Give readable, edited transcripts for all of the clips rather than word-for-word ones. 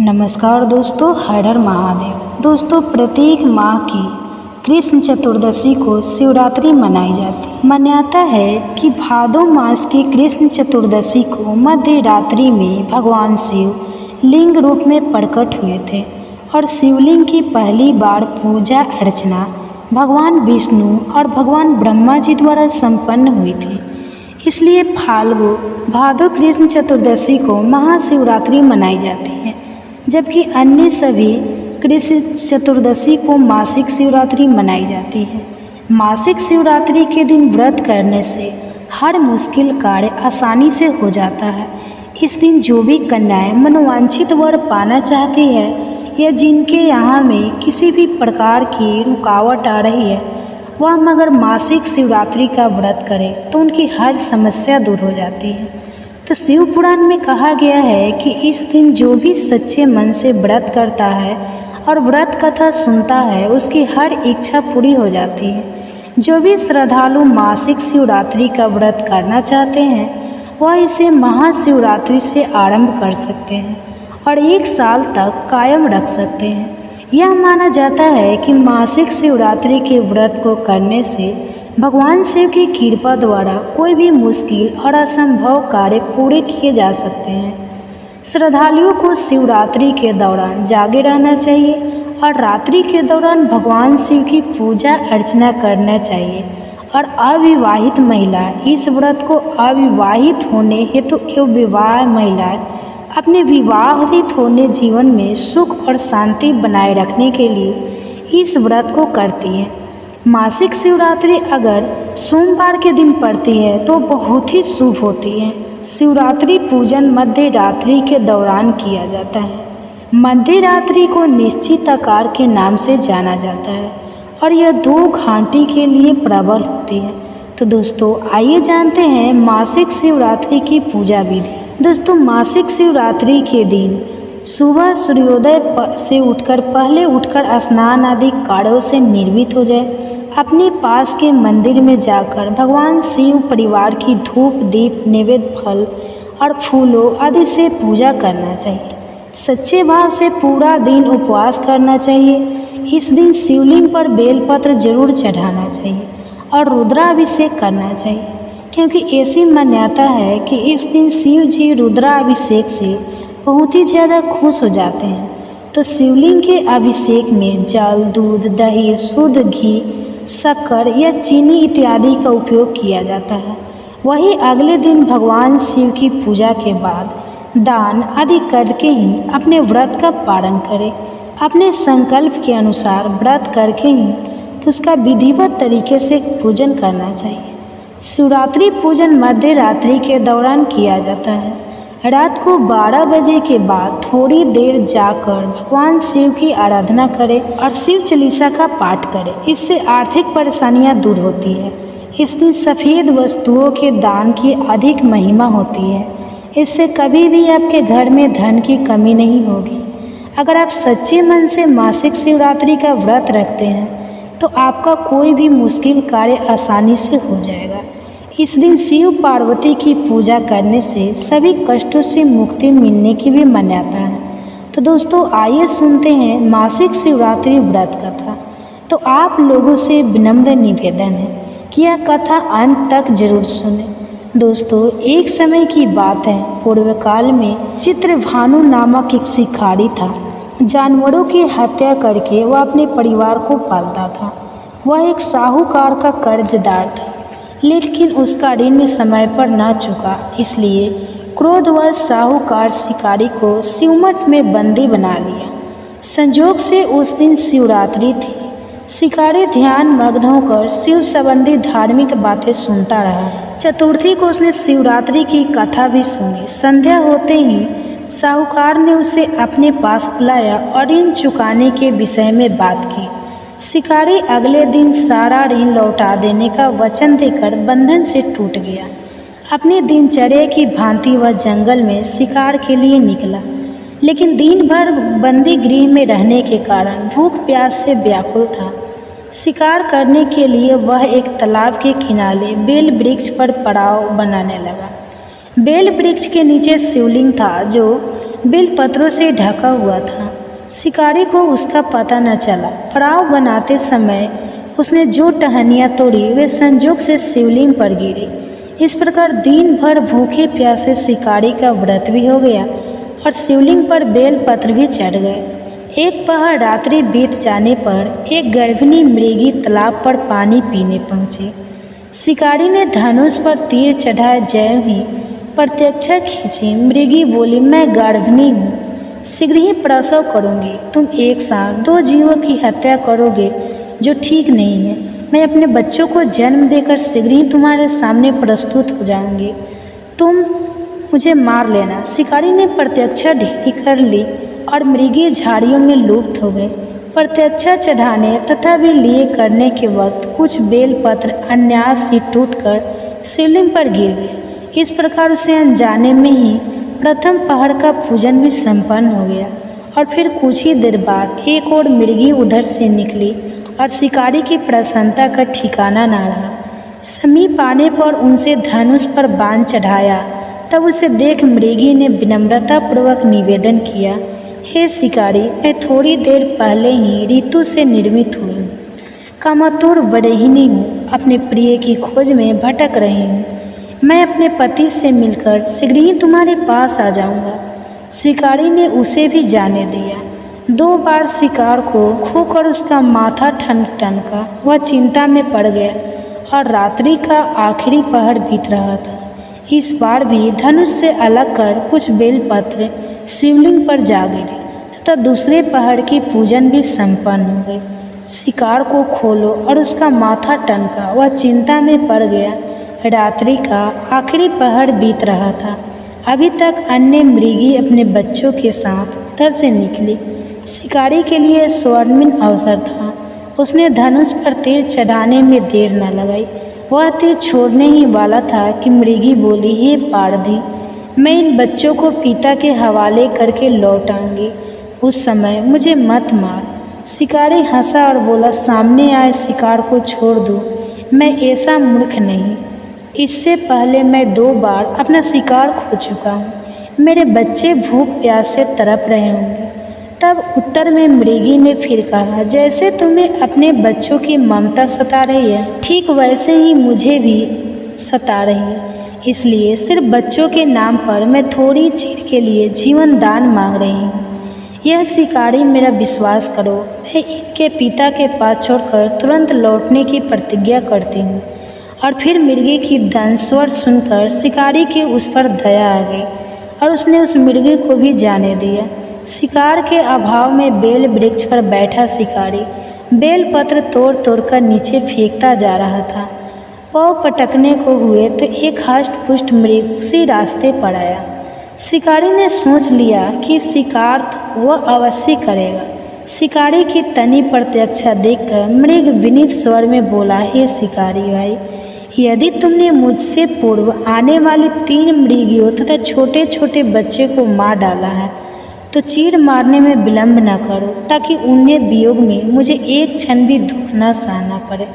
नमस्कार दोस्तों, हर हर महादेव। दोस्तों, प्रत्येक माह की कृष्ण चतुर्दशी को शिवरात्रि मनाई जाती है। मान्यता है कि भादो मास की कृष्ण चतुर्दशी को मध्य रात्रि में भगवान शिव लिंग रूप में प्रकट हुए थे और शिवलिंग की पहली बार पूजा अर्चना भगवान विष्णु और भगवान ब्रह्मा जी द्वारा संपन्न हुई थी। इसलिए फाल्गु भादो कृष्ण चतुर्दशी को महाशिवरात्रि मनाई जाती है, जबकि अन्य सभी कृष्ण चतुर्दशी को मासिक शिवरात्रि मनाई जाती है। मासिक शिवरात्रि के दिन व्रत करने से हर मुश्किल कार्य आसानी से हो जाता है। इस दिन जो भी कन्याएं मनोवांछित वर पाना चाहती है या जिनके यहाँ में किसी भी प्रकार की रुकावट आ रही है, वह मगर मासिक शिवरात्रि का व्रत करे तो उनकी हर समस्या दूर हो जाती है। तो शिव पुराण में कहा गया है कि इस दिन जो भी सच्चे मन से व्रत करता है और व्रत कथा सुनता है, उसकी हर इच्छा पूरी हो जाती है। जो भी श्रद्धालु मासिक शिवरात्रि का व्रत करना चाहते हैं, वह इसे महाशिवरात्रि से आरंभ कर सकते हैं और 1 साल तक कायम रख सकते हैं। यह माना जाता है कि मासिक शिवरात्रि के व्रत को करने से भगवान शिव की कृपा द्वारा कोई भी मुश्किल और असंभव कार्य पूरे किए जा सकते हैं। श्रद्धालुओं को शिवरात्रि के दौरान जागे रहना चाहिए और रात्रि के दौरान भगवान शिव की पूजा अर्चना करना चाहिए। और अविवाहित महिला इस व्रत को अविवाहित होने हेतु एवं विवाह महिलाएं अपने विवाहित होने जीवन में सुख और शांति बनाए रखने के लिए इस व्रत को करती है। मासिक शिवरात्रि अगर सोमवार के दिन पड़ती है तो बहुत ही शुभ होती है। शिवरात्रि पूजन मध्य रात्रि के दौरान किया जाता है। मध्य रात्रि को निश्चित आकार के नाम से जाना जाता है और यह 2 घंटे के लिए प्रबल होती है। तो दोस्तों, आइए जानते हैं मासिक शिवरात्रि की पूजा विधि। दोस्तों, मासिक शिवरात्रि के दिन सुबह सूर्योदय से उठकर स्नान आदि कार्यों से निर्मित हो जाए। अपने पास के मंदिर में जाकर भगवान शिव परिवार की धूप दीप नैवेद्य फल और फूलों आदि से पूजा करना चाहिए। सच्चे भाव से पूरा दिन उपवास करना चाहिए। इस दिन शिवलिंग पर बेलपत्र जरूर चढ़ाना चाहिए और रुद्राभिषेक करना चाहिए, क्योंकि ऐसी मान्यता है कि इस दिन शिव जी रुद्राभिषेक से बहुत ही ज़्यादा खुश हो जाते हैं। तो शिवलिंग के अभिषेक में जल, दूध, दही, शुद्ध घी, शक्कर या चीनी इत्यादि का उपयोग किया जाता है। वहीं अगले दिन भगवान शिव की पूजा के बाद दान आदि करके ही अपने व्रत का पालन करें। अपने संकल्प के अनुसार व्रत करके ही उसका विधिवत तरीके से पूजन करना चाहिए। शिवरात्रि पूजन मध्य रात्रि के दौरान किया जाता है। रात को 12 बजे के बाद थोड़ी देर जाकर भगवान शिव की आराधना करें और शिव चालीसा का पाठ करें। इससे आर्थिक परेशानियां दूर होती है। इस दिन सफ़ेद वस्तुओं के दान की अधिक महिमा होती है। इससे कभी भी आपके घर में धन की कमी नहीं होगी। अगर आप सच्चे मन से मासिक शिवरात्रि का व्रत रखते हैं तो आपका कोई भी मुश्किल कार्य आसानी से हो जाएगा। इस दिन शिव पार्वती की पूजा करने से सभी कष्टों से मुक्ति मिलने की भी मान्यता है। तो दोस्तों, आइए सुनते हैं मासिक शिवरात्रि व्रत कथा। तो आप लोगों से विनम्र निवेदन है कि यह कथा अंत तक जरूर सुनें। दोस्तों, एक समय की बात है, पूर्व काल में चित्रभानु नामक एक शिकारी था। जानवरों की हत्या करके वह अपने परिवार को पालता था। वह एक साहूकार का कर्जदार था, लेकिन उसका ऋण समय पर न चुका। इसलिए क्रोधवश साहूकार शिकारी को शिवमठ में बंदी बना लिया। संजोग से उस दिन शिवरात्रि थी। शिकारी ध्यान मग्न होकर शिव संबंधी धार्मिक बातें सुनता रहा। चतुर्थी को उसने शिवरात्रि की कथा भी सुनी। संध्या होते ही साहूकार ने उसे अपने पास बुलाया और ऋण चुकाने के विषय में बात की। शिकारी अगले दिन सारा ऋण लौटा देने का वचन देकर बंधन से टूट गया। अपनी दिनचर्या की भांति वह जंगल में शिकार के लिए निकला, लेकिन दिन भर बंदी गृह में रहने के कारण भूख प्यास से व्याकुल था। शिकार करने के लिए वह एक तालाब के किनारे बेल वृक्ष पर पड़ाव बनाने लगा। बेल वृक्ष के नीचे शिवलिंग था, जो बेलपत्रों से ढका हुआ था। शिकारी को उसका पता न चला। पड़ाव बनाते समय उसने जो टहनियाँ तोड़ी वे संजोग से शिवलिंग पर गिरी। इस प्रकार दिन भर भूखे प्यासे शिकारी का व्रत भी हो गया और शिवलिंग पर बेलपत्र भी चढ़ गए। एक पहर रात्रि बीत जाने पर एक गर्भिणी मृगी तालाब पर पानी पीने पहुंची। शिकारी ने धनुष पर तीर चढ़ाए ज्यों ही प्रत्यक्षा खींची, मृगी बोली, मैं गर्भिणी हूँ, शीघ्र ही प्रसव करूँगी। तुम एक साथ दो जीवों की हत्या करोगे जो ठीक नहीं है। मैं अपने बच्चों को जन्म देकर शीघ्र ही तुम्हारे सामने प्रस्तुत हो जाऊंगी, तुम मुझे मार लेना। शिकारी ने प्रत्यक्षा ढीली कर ली और मृगी झाड़ियों में लुप्त हो गए। प्रत्यक्षा चढ़ाने तथा भी लिए करने के वक्त कुछ बेलपत्र अन्यास ही टूटकर शिवलिंग पर गिर गए। इस प्रकार उसे अनजाने में ही प्रथम पहर का पूजन भी संपन्न हो गया। और फिर कुछ ही देर बाद एक और मृगी उधर से निकली और शिकारी की प्रसन्नता का ठिकाना न रहा। समीप आने पर उनसे धनुष पर बाण चढ़ाया। तब उसे देख मृगी ने विनम्रतापूर्वक निवेदन किया, हे शिकारी, मैं थोड़ी देर पहले ही ऋतु से निर्मित हुई हूँ, कामातुर वरेहिनी हूँ, अपने प्रिय की खोज में भटक रही हूँ। मैं अपने पति से मिलकर शीघ्र ही तुम्हारे पास आ जाऊँगा। शिकारी ने उसे भी जाने दिया। 2 बार शिकार को खोकर उसका माथा ठनका। वह चिंता में पड़ गया और रात्रि का आखिरी पहर बीत रहा था। इस बार भी धनुष से अलग कर कुछ बेलपत्र शिवलिंग पर जा गिरे तथा दूसरे पहर की पूजन भी संपन्न हो गई। शिकार को खोलो और उसका माथा टनका। वह चिंता में पड़ गया। रात्रि का आखिरी पहर बीत रहा था। अभी तक अन्य मृगी अपने बच्चों के साथ उधर से निकली। शिकारी के लिए स्वर्णिम अवसर था। उसने धनुष पर तीर चढ़ाने में देर न लगाई। वह तीर छोड़ने ही वाला था कि मृगी बोली, हे पारधी, मैं इन बच्चों को पिता के हवाले करके लौट आऊँगी, उस समय मुझे मत मार। शिकारी हंसा और बोला, सामने आए शिकार को छोड़ दूँ, मैं ऐसा मूर्ख नहीं। इससे पहले मैं 2 बार अपना शिकार खो चुका हूँ। मेरे बच्चे भूख प्यास से तड़प रहे होंगे। तब उत्तर में मृगी ने फिर कहा, जैसे तुम्हें अपने बच्चों की ममता सता रही है, ठीक वैसे ही मुझे भी सता रही है। इसलिए सिर्फ बच्चों के नाम पर मैं थोड़ी चीर के लिए जीवन दान मांग रही हूँ। यह शिकारी, मेरा विश्वास करो, मैं इनके पिता के पास छोड़कर तुरंत लौटने की प्रतिज्ञा करती हूँ। और फिर मृगी की दंस्वर सुनकर शिकारी की उस पर दया आ गई और उसने उस मृगी को भी जाने दिया। शिकार के अभाव में बेल वृक्ष पर बैठा शिकारी बेल पत्र तोड़ तोड़ कर नीचे फेंकता जा रहा था। पाँव पटकने को हुए तो एक हष्ट पुष्ट मृग उसी रास्ते पर आया। शिकारी ने सोच लिया कि शिकार तो वह अवश्य करेगा। शिकारी की तनी प्रत्यक्षा देखकर मृग विनीत स्वर में बोला, हे शिकारी भाई, यदि तुमने मुझसे पूर्व आने वाली 3 मृगियों तथा छोटे छोटे बच्चे को मार डाला है तो चीर मारने में विलंब न करो, ताकि उन्हें वियोग में मुझे एक क्षण भी दुख न सहना पड़े।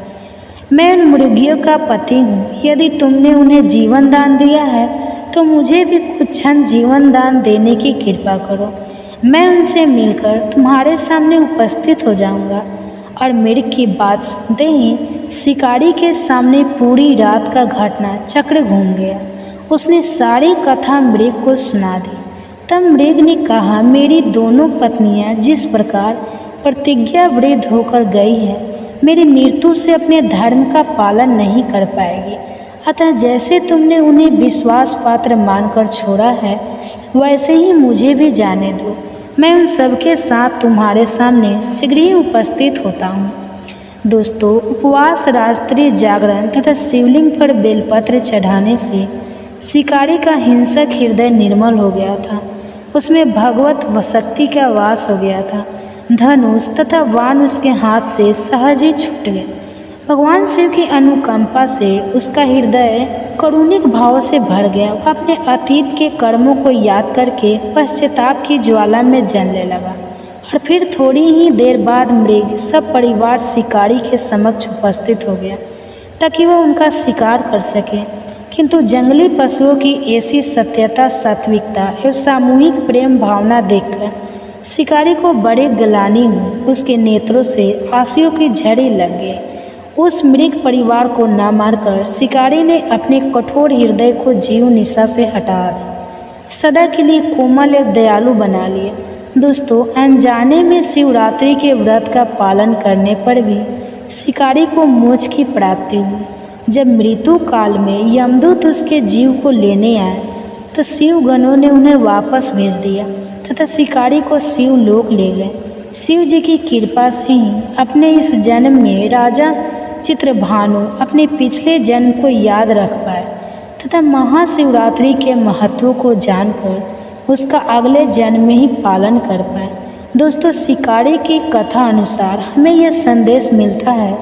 मैं उन मृगियों का पति हूँ। यदि तुमने उन्हें जीवन दान दिया है तो मुझे भी कुछ क्षण जीवन दान देने की कृपा करो। मैं उनसे मिलकर तुम्हारे सामने उपस्थित हो जाऊँगा। और मृग की बात सुनते ही शिकारी के सामने पूरी रात का घटना चक्र घूम गया। उसने सारी कथा मृग को सुना दी। तब मृग ने कहा, मेरी दोनों पत्नियां जिस प्रकार प्रतिज्ञाबद्ध होकर गई है, मेरी मृत्यु से अपने धर्म का पालन नहीं कर पाएगी। अतः जैसे तुमने उन्हें विश्वास पात्र मानकर छोड़ा है, वैसे ही मुझे भी जाने दो। मैं उन सबके साथ तुम्हारे सामने शीघ्र ही उपस्थित होता हूँ। दोस्तों, उपवास, रात्रि जागरण तथा शिवलिंग पर बेलपत्र चढ़ाने से शिकारी का हिंसक हृदय निर्मल हो गया था। उसमें भगवत शक्ति का वास हो गया था। धनुष तथा बाण उसके हाथ से सहज ही छूट गए। भगवान शिव की अनुकंपा से उसका हृदय करुणिक भाव से भर गया। वह अपने अतीत के कर्मों को याद करके पश्चाताप की ज्वाला में जलने लगा। और फिर थोड़ी ही देर बाद मृग सब परिवार शिकारी के समक्ष उपस्थित हो गया ताकि वह उनका शिकार कर सके। किंतु जंगली पशुओं की ऐसी सत्यता, सात्विकता एवं सामूहिक प्रेम भावना देखकर शिकारी को बड़े ग्लानि हुई। उसके नेत्रों से आंसुओं की झड़ी लग गई। उस मृग परिवार को न मारकर शिकारी ने अपने कठोर हृदय को जीव निशा से हटा दिया, सदा के लिए कोमल एवं दयालु बना लिया। दोस्तों, अनजाने में शिवरात्रि के व्रत का पालन करने पर भी शिकारी को मोक्ष की प्राप्ति हुई। जब मृत्यु काल में यमदूत उसके जीव को लेने आए तो शिवगणों ने उन्हें वापस भेज दिया तथा शिकारी को शिवलोक ले गए। शिव जी की कृपा से ही अपने इस जन्म में राजा चित्रभानु अपने पिछले जन्म को याद रख पाए तथा महाशिवरात्रि के महत्व को जानकर उसका अगले जन्म में ही पालन कर पाए। दोस्तों, शिकारी की कथा अनुसार हमें यह संदेश मिलता है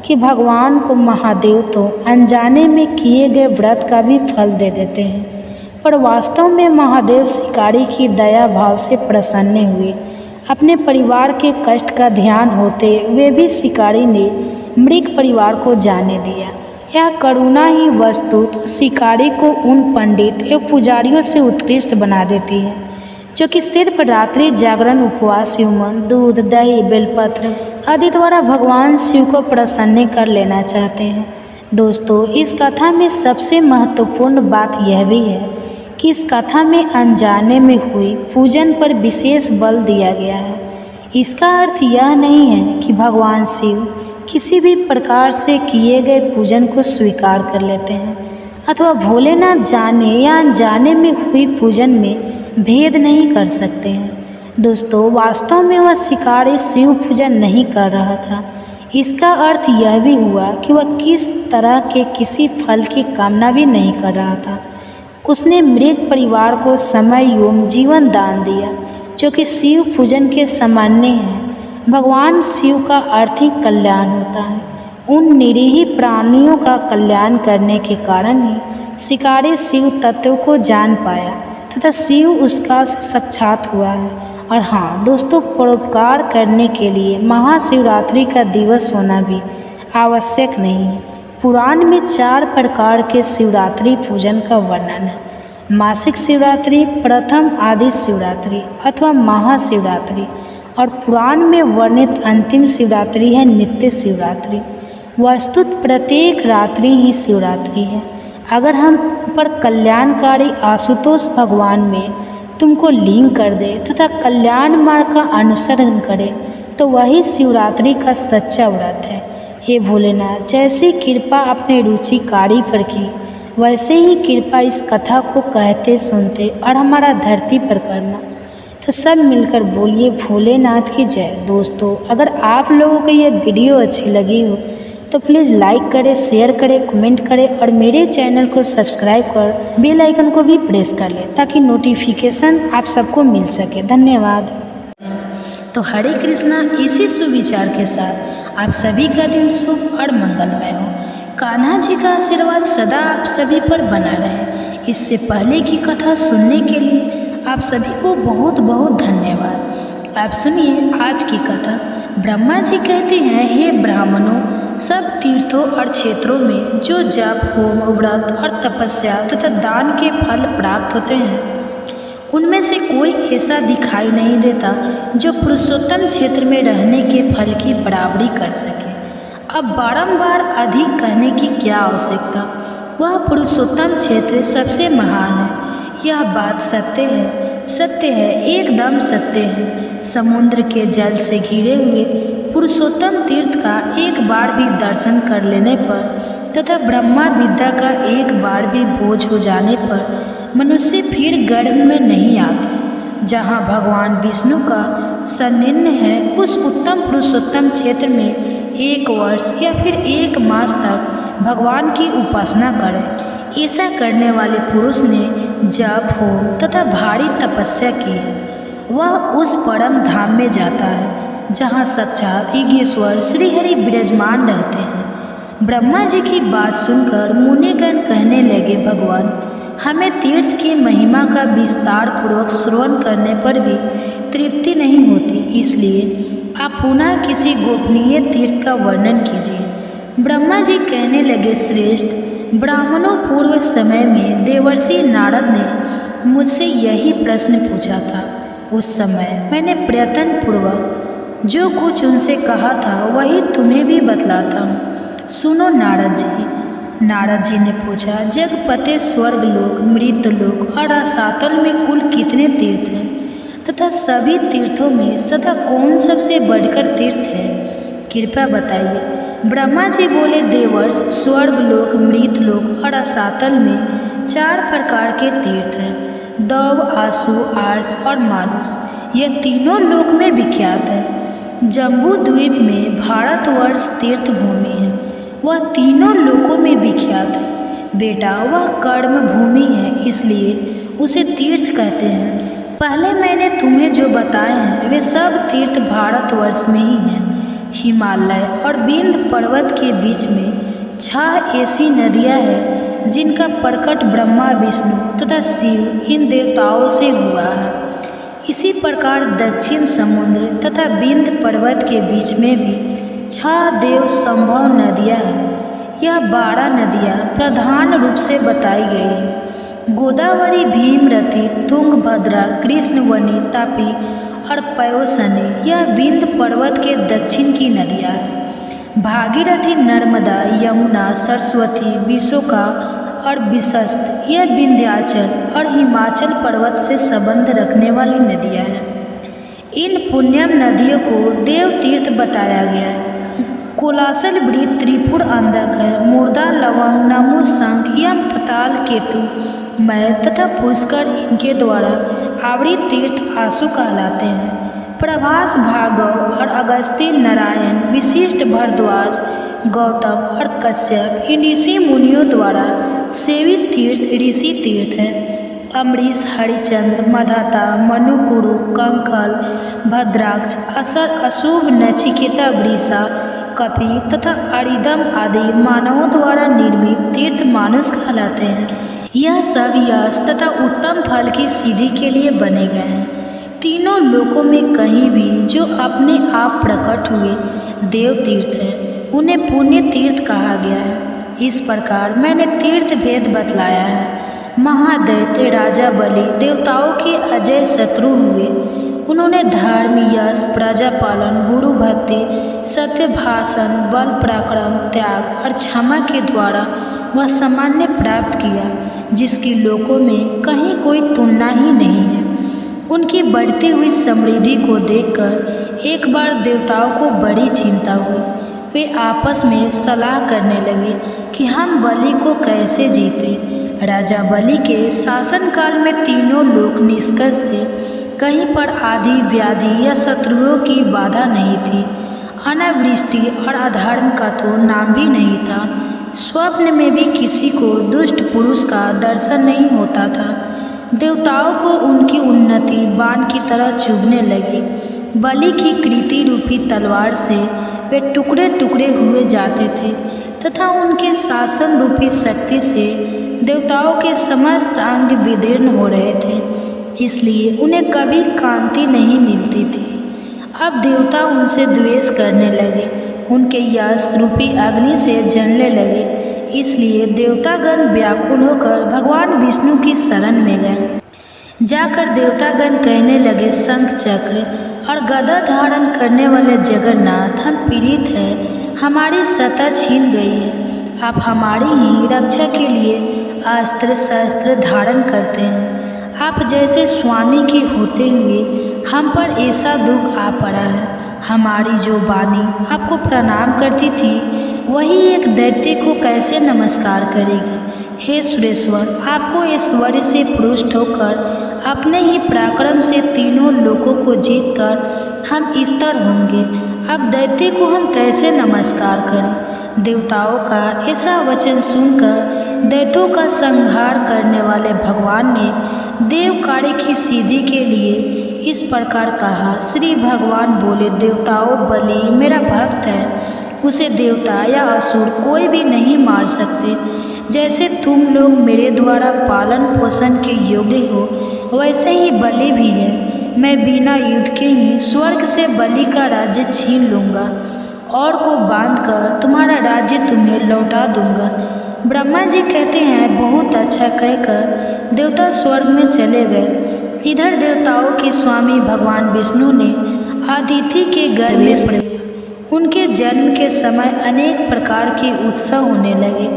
कि भगवान को महादेव तो अनजाने में किए गए व्रत का भी फल दे देते हैं, पर वास्तव में महादेव शिकारी की दया भाव से प्रसन्न हुए। अपने परिवार के कष्ट का ध्यान होते हुए भी शिकारी ने मृग परिवार को जाने दिया। यह करुणा ही वस्तुत शिकारी को उन पंडित एवं पुजारियों से उत्कृष्ट बना देती है जो कि सिर्फ रात्रि जागरण, उपवास, युमन, दूध, दही, बेलपत्र आदि द्वारा भगवान शिव को प्रसन्न कर लेना चाहते हैं। दोस्तों, इस कथा में सबसे महत्वपूर्ण बात यह भी है कि इस कथा में अनजाने में हुई पूजन पर विशेष बल दिया गया है। इसका अर्थ यह नहीं है कि भगवान शिव किसी भी प्रकार से किए गए पूजन को स्वीकार कर लेते हैं अथवा भोलेनाथ जाने या अनजाने में हुई पूजन में भेद नहीं कर सकते हैं। दोस्तों, वास्तव में वह शिकारी शिव पूजन नहीं कर रहा था। इसका अर्थ यह भी हुआ कि वह किस तरह के किसी फल की कामना भी नहीं कर रहा था। उसने मृग परिवार को समय एवं जीवन दान दिया, जो कि शिव पूजन के सामान्य है। भगवान शिव का अर्थ ही कल्याण होता है। उन निरीह प्राणियों का कल्याण करने के कारण ही शिकारी शिव तत्व को जान पाया तथा शिव उसका साक्षात हुआ है। और हाँ दोस्तों, परोपकार करने के लिए महाशिवरात्रि का दिवस होना भी आवश्यक नहीं है। पुराण में 4 प्रकार के शिवरात्रि पूजन का वर्णन है। मासिक शिवरात्रि, प्रथम आदि शिवरात्रि अथवा महाशिवरात्रि, और पुराण में वर्णित अंतिम शिवरात्रि है नित्य शिवरात्रि। वस्तुत प्रत्येक रात्रि ही शिवरात्रि है। अगर हम पर कल्याणकारी आशुतोष भगवान में तुमको लीन कर दे तथा कल्याण मार्ग का अनुसरण करे तो वही शिवरात्रि का सच्चा व्रत है। हे भोलेनाथ, जैसी कृपा अपने रुचिकारी पर की वैसे ही कृपा इस कथा को कहते सुनते और हमारा धरती पर करना। तो सब मिलकर बोलिए भोलेनाथ की जय। दोस्तों, अगर आप लोगों को ये वीडियो अच्छी लगी हो तो प्लीज़ लाइक करें, शेयर करें, कमेंट करें और मेरे चैनल को सब्सक्राइब कर बेल आइकन को भी प्रेस कर लें ताकि नोटिफिकेशन आप सबको मिल सके। धन्यवाद। तो हरे कृष्णा, इसी सुविचार के साथ आप सभी का दिन शुभ और मंगलमय हो। कान्हा जी का आशीर्वाद सदा आप सभी पर बना रहे। इससे पहले की कथा सुनने के लिए आप सभी को बहुत बहुत धन्यवाद। आप सुनिए आज की कथा। ब्रह्मा जी कहते हैं, हे ब्राह्मणों, सब तीर्थों और क्षेत्रों में जो जप, होम, व्रत और तपस्या तथा दान के फल प्राप्त होते हैं उनमें से कोई ऐसा दिखाई नहीं देता जो पुरुषोत्तम क्षेत्र में रहने के फल की बराबरी कर सके। अब बारंबार अधिक कहने की क्या आवश्यकता। वह पुरुषोत्तम क्षेत्र सबसे महान है। यह बात सत्य है, सत्य है, एकदम सत्य है। समुद्र के जल से घिरे हुए पुरुषोत्तम तीर्थ का एक बार भी दर्शन कर लेने पर तथा ब्रह्मा विद्या का एक बार भी बोझ हो जाने पर मनुष्य फिर गर्भ में नहीं आता। जहाँ भगवान विष्णु का सानिध्य है, उस उत्तम पुरुषोत्तम क्षेत्र में 1 वर्ष या फिर 1 मास तक भगवान की उपासना करें। ऐसा करने वाले पुरुष ने जप, होम तथा भारी तपस्या की है। वह उस परम धाम में जाता है जहाँ साक्षात ईश्वर श्री हरि विराजमान रहते हैं। ब्रह्मा जी की बात सुनकर मुनिगण कहने लगे, भगवान, हमें तीर्थ की महिमा का विस्तार पूर्वक श्रवण करने पर भी तृप्ति नहीं होती, इसलिए आप पुनः किसी गोपनीय तीर्थ का वर्णन कीजिए। ब्रह्मा जी कहने लगे, श्रेष्ठ, ब्राह्मणों पूर्व समय में देवर्षि नारद ने मुझसे यही प्रश्न पूछा था। उस समय मैंने प्रयत्नपूर्वक जो कुछ उनसे कहा था वही तुम्हें भी बतलाता हूँ। सुनो नारद जी। नारद जी ने पूछा, जगपते स्वर्गलोक, मृतलोक और रसातल में कुल कितने तीर्थ हैं तथा सभी तीर्थों में सदा कौन सबसे बढ़कर तीर्थ है? कृपया बताइए। ब्रह्मा जी बोले, देवर्ष, स्वर्गलोक, मृतलोक और रसातल में 4 प्रकार के तीर्थ हैं। दव, आसु, आर्स और मानुष, यह तीनों लोक में विख्यात है। जम्बू द्वीप में भारतवर्ष तीर्थ भूमि है, वह तीनों लोकों में विख्यात है। बेटा, वह कर्म भूमि है, इसलिए उसे तीर्थ कहते हैं। पहले मैंने तुम्हें जो बताए हैं वे सब तीर्थ भारतवर्ष में ही हैं। हिमालय और विंध्य पर्वत के बीच में 6 ऐसी नदियां हैं जिनका प्रकट ब्रह्मा, विष्णु तथा शिव इन देवताओं से हुआ है। इसी प्रकार दक्षिण समुद्र तथा विंध्य पर्वत के बीच में भी 6 देव संभव नदियां हैं। यह 12 नदियां प्रधान रूप से बताई गई हैं। गोदावरी, भीमरती, तुंगभद्रा, कृष्णवनी, तापी और पयोसनी, यह विंध्य पर्वत के दक्षिण की नदियाँ हैं। भागीरथी, नर्मदा, यमुना, सरस्वती, विशोका और विशस्त, यह विंध्याचल और हिमाचल पर्वत से संबंध रखने वाली नदियाँ हैं। इन पुण्यम नदियों को देव तीर्थ बताया गया है। कोलासल वृत्त, त्रिपुर अंधक है, मूर्धा, लवंग, नमु, शंख, यम, पताल, केतु, मय तथा पुष्कर, इनके द्वारा आवृत तीर्थ आसु कहलाते हैं। प्रभास, भार्गव और अगस्त्य, नारायण, विशिष्ट, भरद्वाज, गौतम और कश्यप, इन ऋषि मुनियों द्वारा सेवित तीर्थ ऋषि तीर्थ हैं। अमरीश, हरिचंद्र, मधाता, मनुकुरु, कंखल, भद्राक्ष, असर, अशुभ, नचिकेता, वृषा, कपि तथा अरिदम आदि मानवों द्वारा निर्मित तीर्थ मानुष कहलाते हैं। यह सब यश तथा उत्तम फल की सिद्धि के लिए बने गए हैं। तीनों लोकों में कहीं भी जो अपने आप प्रकट हुए देव तीर्थ हैं, उन्हें पुण्य तीर्थ कहा गया है। इस प्रकार मैंने तीर्थ भेद बतलाया है। महादैत्य राजा बलि देवताओं के अजय शत्रु हुए। उन्होंने धर्म, यश, प्रजा पालन, गुरु भक्ति, सत्य भाषण, बल पराक्रम, त्याग और क्षमा के द्वारा वह सामान्य प्राप्त किया जिसकी लोकों में कहीं कोई तुलना ही नहीं है। उनकी बढ़ती हुई समृद्धि को देखकर एक बार देवताओं को बड़ी चिंता हुई। वे आपस में सलाह करने लगे कि हम बलि को कैसे जीते। राजा बलि के शासनकाल में तीनों लोक निष्कर्ष थे। कहीं पर आदि, व्याधि या शत्रुओं की बाधा नहीं थी। अनावृष्टि और अधर्म का तो नाम भी नहीं था। स्वप्न में भी किसी को दुष्ट पुरुष का दर्शन नहीं होता था। देवताओं को उनकी उन्नति बाण की तरह चुभने लगी। बलि की कृति रूपी तलवार से वे टुकड़े टुकड़े हुए जाते थे तथा उनके शासन रूपी शक्ति से देवताओं के समस्त अंग विदीर्ण हो रहे थे, इसलिए उन्हें कभी कांति नहीं मिलती थी। अब देवता उनसे द्वेष करने लगे, उनके यश रूपी अग्नि से जलने लगे। इसलिए देवतागण व्याकुल होकर भगवान विष्णु की शरण में गए। जाकर देवतागण कहने लगे, शंख चक्र और गदा धारण करने वाले जगन्नाथ, हम पीड़ित हैं, हमारी सत्ता छीन गई है। आप हमारी ही रक्षा के लिए अस्त्र शस्त्र धारण करते हैं। आप जैसे स्वामी के होते हुए हम पर ऐसा दुख आ पड़ा है। हमारी जो वाणी आपको प्रणाम करती थी वही एक दैत्य को कैसे नमस्कार करेगी। हे सुरेश्वर, आपको ऐश्वर्य से पुष्ट होकर अपने ही पराक्रम से तीनों लोकों को जीतकर हम स्थिर होंगे। अब दैत्य को हम कैसे नमस्कार करें। देवताओं का ऐसा वचन सुनकर दैत्यों का संहार करने वाले भगवान ने देव कार्य की सिद्धि के लिए इस प्रकार कहा। श्री भगवान बोले, देवताओं, बलि मेरा भक्त है, उसे देवता या असुर कोई भी नहीं मार सकते। जैसे तुम लोग मेरे द्वारा पालन पोषण के योग्य हो, वैसे ही बलि भी है। मैं बिना युद्ध के ही स्वर्ग से बलि का राज्य छीन लूँगा और को बांधकर तुम्हारा राज्य तुम्हें लौटा दूंगा। ब्रह्मा जी कहते हैं बहुत अच्छा कहकर देवता स्वर्ग में चले गए। इधर देवताओं के स्वामी भगवान विष्णु ने अदिति के गर्भ में पड़े। उनके जन्म के समय अनेक प्रकार के उत्सव होने लगे।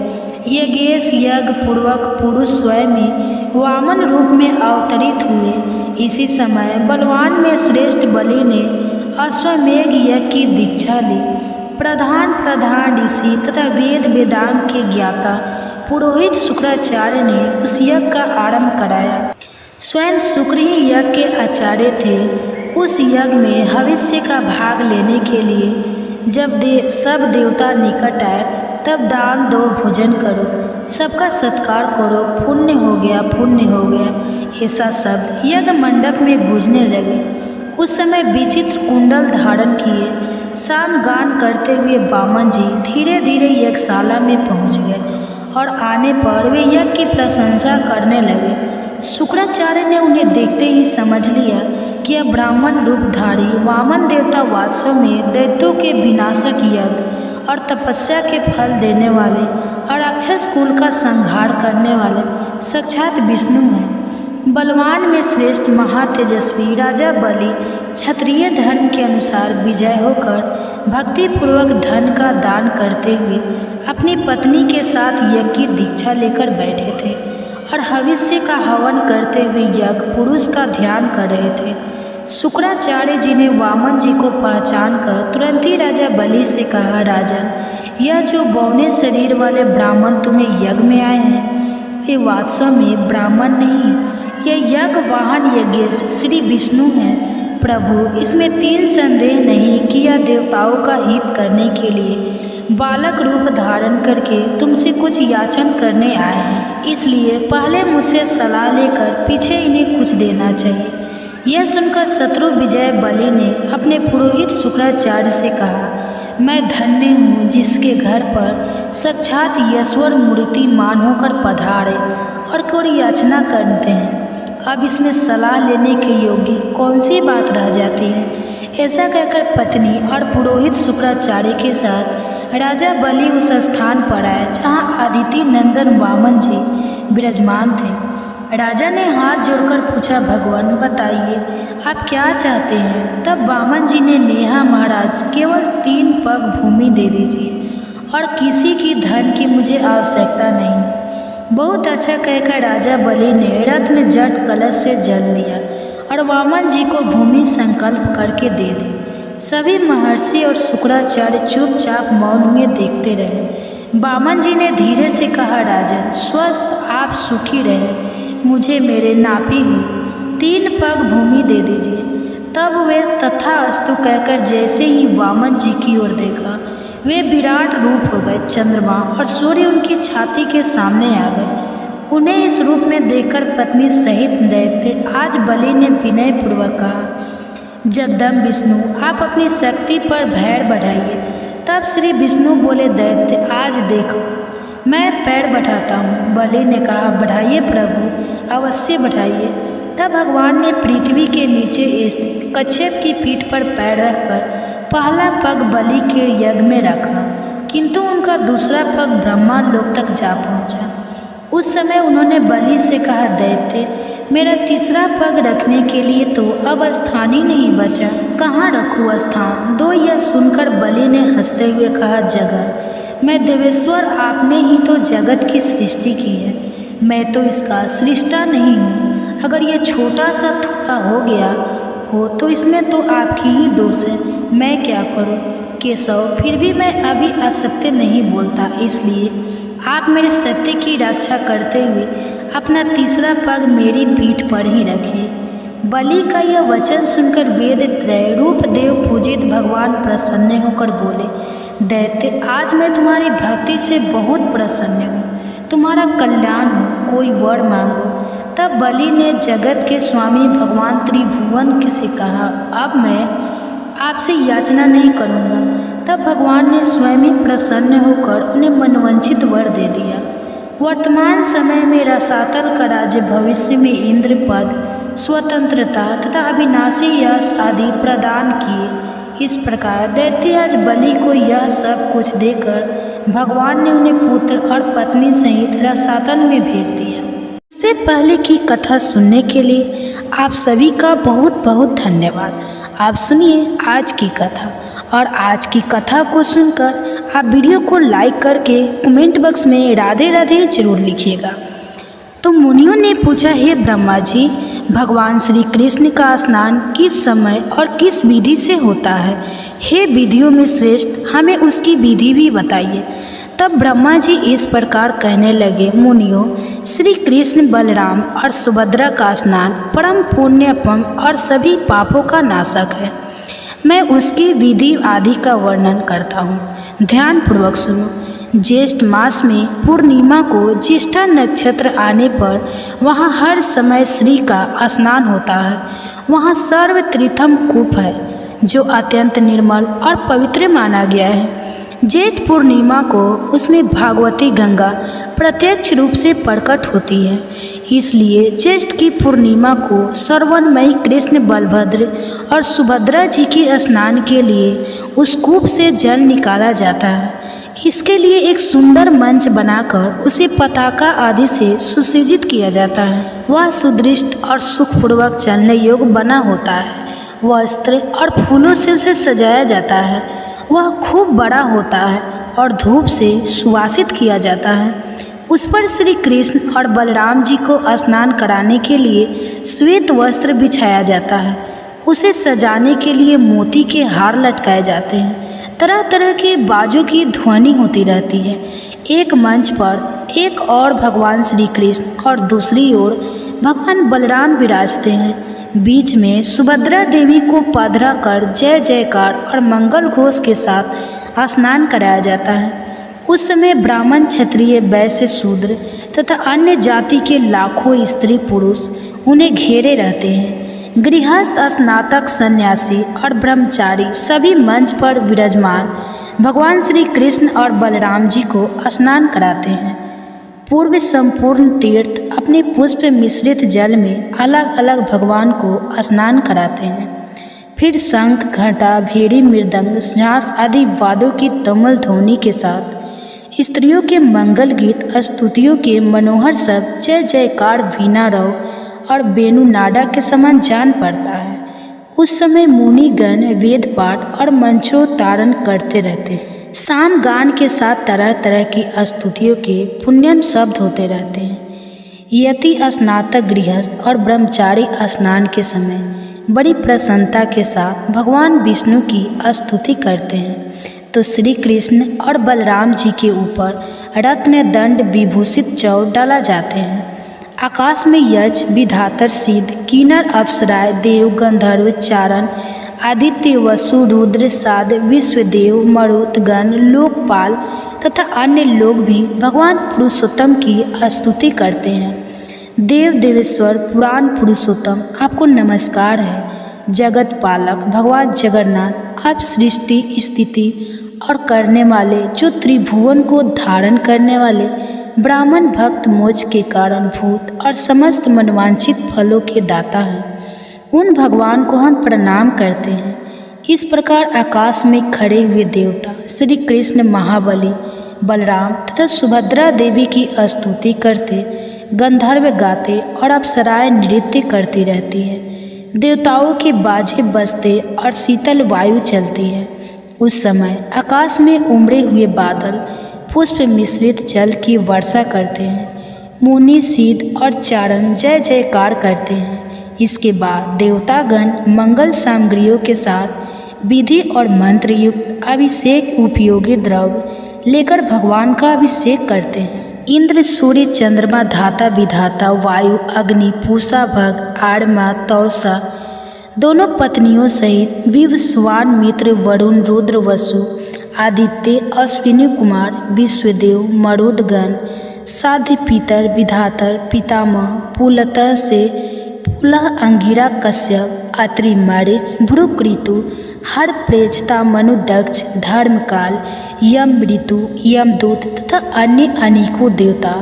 यज्ञेश यज्ञ पूर्वक पुरुष स्वयं ही वामन रूप में अवतरित हुए। इसी समय बलवान में श्रेष्ठ बलि ने अश्वमेघ यज्ञ की दीक्षा ली। प्रधान ऋषि तथा वेद वेदांग के ज्ञाता पुरोहित शुक्राचार्य ने उस यज्ञ का आरंभ कराया। स्वयं शुक्र ही यज्ञ के आचार्य थे। उस यज्ञ में भविष्य का भाग लेने के लिए जब सब देवता निकट आए तब दान दो, भोजन करो, सबका सत्कार करो, पुण्य हो गया, पुण्य हो गया, ऐसा शब्द यज्ञ मंडप में गूंजने लगे। उस समय विचित्र कुंडल धारण किए साम गान करते हुए वामन जी धीरे धीरे यज्ञशाला में पहुंच गए और आने पर वे यज्ञ की प्रशंसा करने लगे। शुक्राचार्य ने उन्हें देखते ही समझ लिया कि यह ब्राह्मण रूपधारी वामन देवता वास्तव में दैत्यों के विनाशक यज्ञ और तपस्या के फल देने वाले और राक्षस कुल का संहार करने वाले साक्षात विष्णु हैं। बलवान में श्रेष्ठ महातेजस्वी राजा बलि क्षत्रिय धर्म के अनुसार विजय होकर भक्तिपूर्वक धन का दान करते हुए अपनी पत्नी के साथ यज्ञ की दीक्षा लेकर बैठे थे और भविष्य का हवन करते हुए यज्ञ पुरुष का ध्यान कर रहे थे। शुक्राचार्य जी ने वामन जी को पहचान कर तुरंत ही राजा बलि से कहा, राजन, यह जो बौने शरीर वाले ब्राह्मण तुम्हें यज्ञ में आए हैं वे वास्तव में ब्राह्मण नहीं, यह यज्ञ वाहन यज्ञ श्री विष्णु हैं। प्रभु, इसमें 3 संदेह नहीं कि यह देवताओं का हित करने के लिए बालक रूप धारण करके तुमसे कुछ याचन करने आए हैं, इसलिए पहले मुझसे सलाह लेकर पीछे इन्हें कुछ देना चाहिए। यह सुनकर शत्रु विजय बलि ने अपने पुरोहित शुक्राचार्य से कहा, मैं धन्य हूँ जिसके घर पर साक्षात ईश्वर मूर्तिमान होकर पधारे और कोई याचना करते हैं। अब इसमें सलाह लेने के योग्य कौन सी बात रह जाती है। ऐसा कहकर पत्नी और पुरोहित शुक्राचार्य के साथ राजा बलि उस स्थान पर आए जहाँ अदिति नंदन वामन जी विराजमान थे। राजा ने हाथ जोड़कर पूछा, भगवान बताइए आप क्या चाहते हैं। तब वामन जी ने नेहा, महाराज केवल 3 पग भूमि दे दीजिए और किसी की धन की मुझे आवश्यकता नहीं। बहुत अच्छा कहकर राजा बलि ने रत्न जट कलश से जल लिया और वामन जी को भूमि संकल्प करके दे दी। सभी महर्षि और शुक्राचार्य चुपचाप मौन में देखते रहे। वामन जी ने धीरे से कहा, राजन, स्वस्थ आप सुखी रहे, मुझे मेरे नापी हुई 3 पग भूमि दे दीजिए। तब वे तथास्तु कहकर जैसे ही वामन जी की ओर देखा वे विराट रूप हो गए। चंद्रमा और सूर्य उनकी छाती के सामने आ गए। उन्हें इस रूप में देखकर पत्नी सहित दैत्य आज बलि ने विनय पूर्वक कहा, जगदम्ब विष्णु, आप अपनी शक्ति पर भैर बढ़ाइए। तब श्री विष्णु बोले, दैत्य, आज देखो मैं पैर बढ़ाता हूँ। बलि ने कहा, बढ़ाइए प्रभु, अवश्य बढ़ाइए। तब भगवान ने पृथ्वी के नीचे स्थित कच्छप की पीठ पर पैर रखकर पहला पग बलि के यज्ञ में रखा, किंतु उनका दूसरा पग ब्रह्मा लोक तक जा पहुँचा। उस समय उन्होंने बलि से कहा, दैत्य, मेरा तीसरा पग रखने के लिए तो अब स्थान ही नहीं बचा, कहाँ रखूँ स्थान। दो यह सुनकर बलि ने हंसते हुए कहा, जगत, मैं देवेश्वर, आपने ही तो जगत की सृष्टि की है, मैं तो इसका सृष्टा नहीं हूँ। अगर यह छोटा सा थोड़ा हो गया हो तो इसमें तो आपकी ही दोष है, मैं क्या करूँ। केशव, फिर भी मैं अभी असत्य नहीं बोलता, इसलिए आप मेरे सत्य की रक्षा करते हुए अपना तीसरा पग मेरी पीठ पर ही रखिए। बलि का यह वचन सुनकर वेद त्रय रूप देव पूजित भगवान प्रसन्न होकर बोले, दैत्य, आज मैं तुम्हारी भक्ति से बहुत प्रसन्न हूँ, तुम्हारा कल्याण हो, कोई वर मांगो। तब बलि ने जगत के स्वामी भगवान त्रिभुवन से कहा, अब मैं आपसे याचना नहीं करूँगा। तब भगवान ने स्वयं ही प्रसन्न होकर उन्हें मनवांछित वर दे दिया। वर्तमान समय में रसातल का राज्य, भविष्य में इंद्र पद, स्वतंत्रता तथा अविनाशी यश आदि प्रदान किए। इस प्रकार दैत्यराज बलि को यह सब कुछ देकर भगवान ने उन्हें पुत्र और पत्नी सहित रसातल में भेज दिया। इससे पहले की कथा सुनने के लिए आप सभी का बहुत बहुत धन्यवाद। आप सुनिए आज की कथा, और आज की कथा को सुनकर आप वीडियो को लाइक करके कमेंट बॉक्स में राधे राधे जरूर लिखिएगा। तो मुनियों ने पूछा, हे ब्रह्मा जी, भगवान श्री कृष्ण का स्नान किस समय और किस विधि से होता है? हे विधियों में श्रेष्ठ, हमें उसकी विधि भी बताइए। तब ब्रह्मा जी इस प्रकार कहने लगे, मुनियों, श्री कृष्ण बलराम और सुभद्रा का स्नान परम पुण्यपम और सभी पापों का नाशक है। मैं उसकी विधि आदि का वर्णन करता हूँ, ध्यानपूर्वक सुनो। ज्येष्ठ मास में पूर्णिमा को ज्येष्ठा नक्षत्र आने पर वहाँ हर समय श्री का स्नान होता है। वहाँ सर्वतीर्थम कूप है जो अत्यंत निर्मल और पवित्र माना गया है। जेठ पूर्णिमा को उसमें भागवती गंगा प्रत्यक्ष रूप से प्रकट होती है। इसलिए ज्येष्ठ की पूर्णिमा को श्रवणमयी कृष्ण बलभद्र और सुभद्रा जी के स्नान के लिए उस कूप से जल निकाला जाता है। इसके लिए एक सुंदर मंच बनाकर उसे पताका आदि से सुसज्जित किया जाता है। वह सुदृष्ट और सुखपूर्वक चलने योग्य बना होता है। वस्त्र और फूलों से उसे सजाया जाता है। वह खूब बड़ा होता है और धूप से सुवासित किया जाता है। उस पर श्री कृष्ण और बलराम जी को स्नान कराने के लिए श्वेत वस्त्र बिछाया जाता है। उसे सजाने के लिए मोती के हार लटकाए जाते हैं। तरह तरह के बाजों की ध्वनि होती रहती है। एक मंच पर एक और भगवान श्री कृष्ण और दूसरी ओर भगवान बलराम विराजते हैं। बीच में सुभद्रा देवी को पधरा कर जय जयकार और मंगल घोष के साथ स्नान कराया जाता है। उस समय ब्राह्मण, क्षत्रिय, वैश्य, शूद्र तथा अन्य जाति के लाखों स्त्री पुरुष उन्हें घेरे रहते हैं। गृहस्थ, स्नातक, सन्यासी और ब्रह्मचारी सभी मंच पर विराजमान भगवान श्री कृष्ण और बलराम जी को स्नान कराते हैं। पूर्व संपूर्ण तीर्थ अपने पुष्प मिश्रित जल में अलग अलग भगवान को स्नान कराते हैं। फिर शंख, घंटा, भेरी, मृदंग, झांस आदि वाद्यों की तमल ध्वनि के साथ स्त्रियों के मंगल गीत, स्तुतियों के मनोहर शब्द, जय जयकार, वीणा रव और वेणु नादा के समान जान पड़ता है। उस समय मुनिगण वेद पाठ और मंत्रोच्चारण करते रहते हैं। साम गान के साथ तरह तरह की स्तुतियों के पुण्यम शब्द होते रहते हैं। यति, स्नातक, गृहस्थ और ब्रह्मचारी स्नान के समय बड़ी प्रसन्नता के साथ भगवान विष्णु की स्तुति करते हैं। तो श्री कृष्ण और बलराम जी के ऊपर रत्न दंड विभूषित चौर डाला जाते हैं। आकाश में यक्ष, विधातर, सिद्ध, किन्नर, अप्सराएं, देव, गंधर्व, चारण, आदित्य, वसु, रुद्र, साध, विश्वदेव, मरुत, गण, लोकपाल तथा अन्य लोग भी भगवान पुरुषोत्तम की स्तुति करते हैं। देव देवेश्वर पुराण पुरुषोत्तम, आपको नमस्कार है। जगत पालक भगवान जगन्नाथ, आप सृष्टि, स्थिति और करने वाले, जो त्रिभुवन को धारण करने वाले, ब्राह्मण भक्त मोक्ष के कारण भूत और समस्त मनवांछित फलों के दाता हैं। उन भगवान को हम प्रणाम करते हैं। इस प्रकार आकाश में खड़े हुए देवता श्री कृष्ण, महाबली बलराम तथा सुभद्रा देवी की स्तुति करते, गंधर्व गाते और अप्सराएं नृत्य करती रहती है। देवताओं के बाजे बजते और शीतल वायु चलती है। उस समय आकाश में उमड़े हुए बादल पुष्प मिश्रित जल की वर्षा करते हैं। मुनि, सिद्ध और चारण जय जयकार करते हैं। इसके बाद देवतागण मंगल सामग्रियों के साथ विधि और मंत्र युक्त अभिषेक उपयोगी द्रव्य लेकर भगवान का अभिषेक करते हैं। इंद्र, सूर्य, चंद्रमा, धाता, विधाता, वायु, अग्नि, पूषा, भग, आड़मा, तौसा दोनों पत्नियों सहित विव, स्वान, मित्र, वरुण, रुद्र, वसु, आदित्य, अश्विनी कुमार, विश्वदेव, मरुदगण, साध्य, पितर, विधातर, पितामह, पुलतः से पुलह, अंगिरा, कश्यप, अत्रि, मरीच, भृगु, ऋतु, हर, प्रेक्षता, मनुदक्ष, धर्मकाल, यम, ऋतु, यमदूत तथा अन्य अनेकों देवता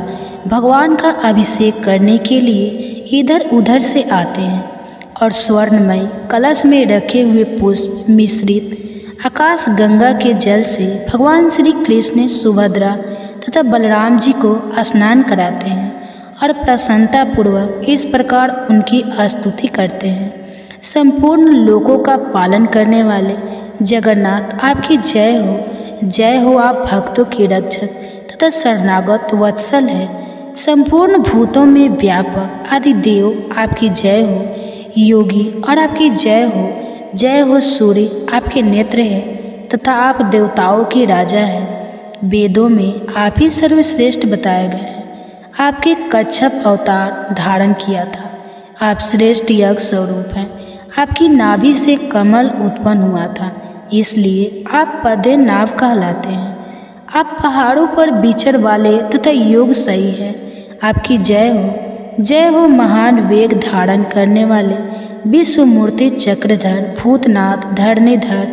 भगवान का अभिषेक करने के लिए इधर उधर से आते हैं और स्वर्णमय कलश में रखे हुए पुष्प मिश्रित आकाश गंगा के जल से भगवान श्री कृष्ण सुभद्रा तथा बलराम जी को स्नान कराते हैं और प्रसन्नतापूर्वक इस प्रकार उनकी स्तुति करते हैं। संपूर्ण लोकों का पालन करने वाले जगन्नाथ आपकी जय हो। आप भक्तों के रक्षक तथा शरणागत वत्सल है। संपूर्ण भूतों में व्यापक आदि देव आपकी जय हो। योगी और आपकी जय हो। सूर्य आपके नेत्र है तथा आप देवताओं के राजा हैं। वेदों में आप ही सर्वश्रेष्ठ बताए गए हैं। आपके कच्छप अवतार धारण किया था। आप श्रेष्ठ यज्ञ स्वरूप हैं। आपकी नाभि से कमल उत्पन्न हुआ था, इसलिए आप पदे नाव कहलाते हैं। आप पहाड़ों पर विचर वाले तथा योग सही हैं। आपकी जय हो। महान वेग धारण करने वाले विश्व मूर्ति चक्रधर भूतनाथ धरणीधर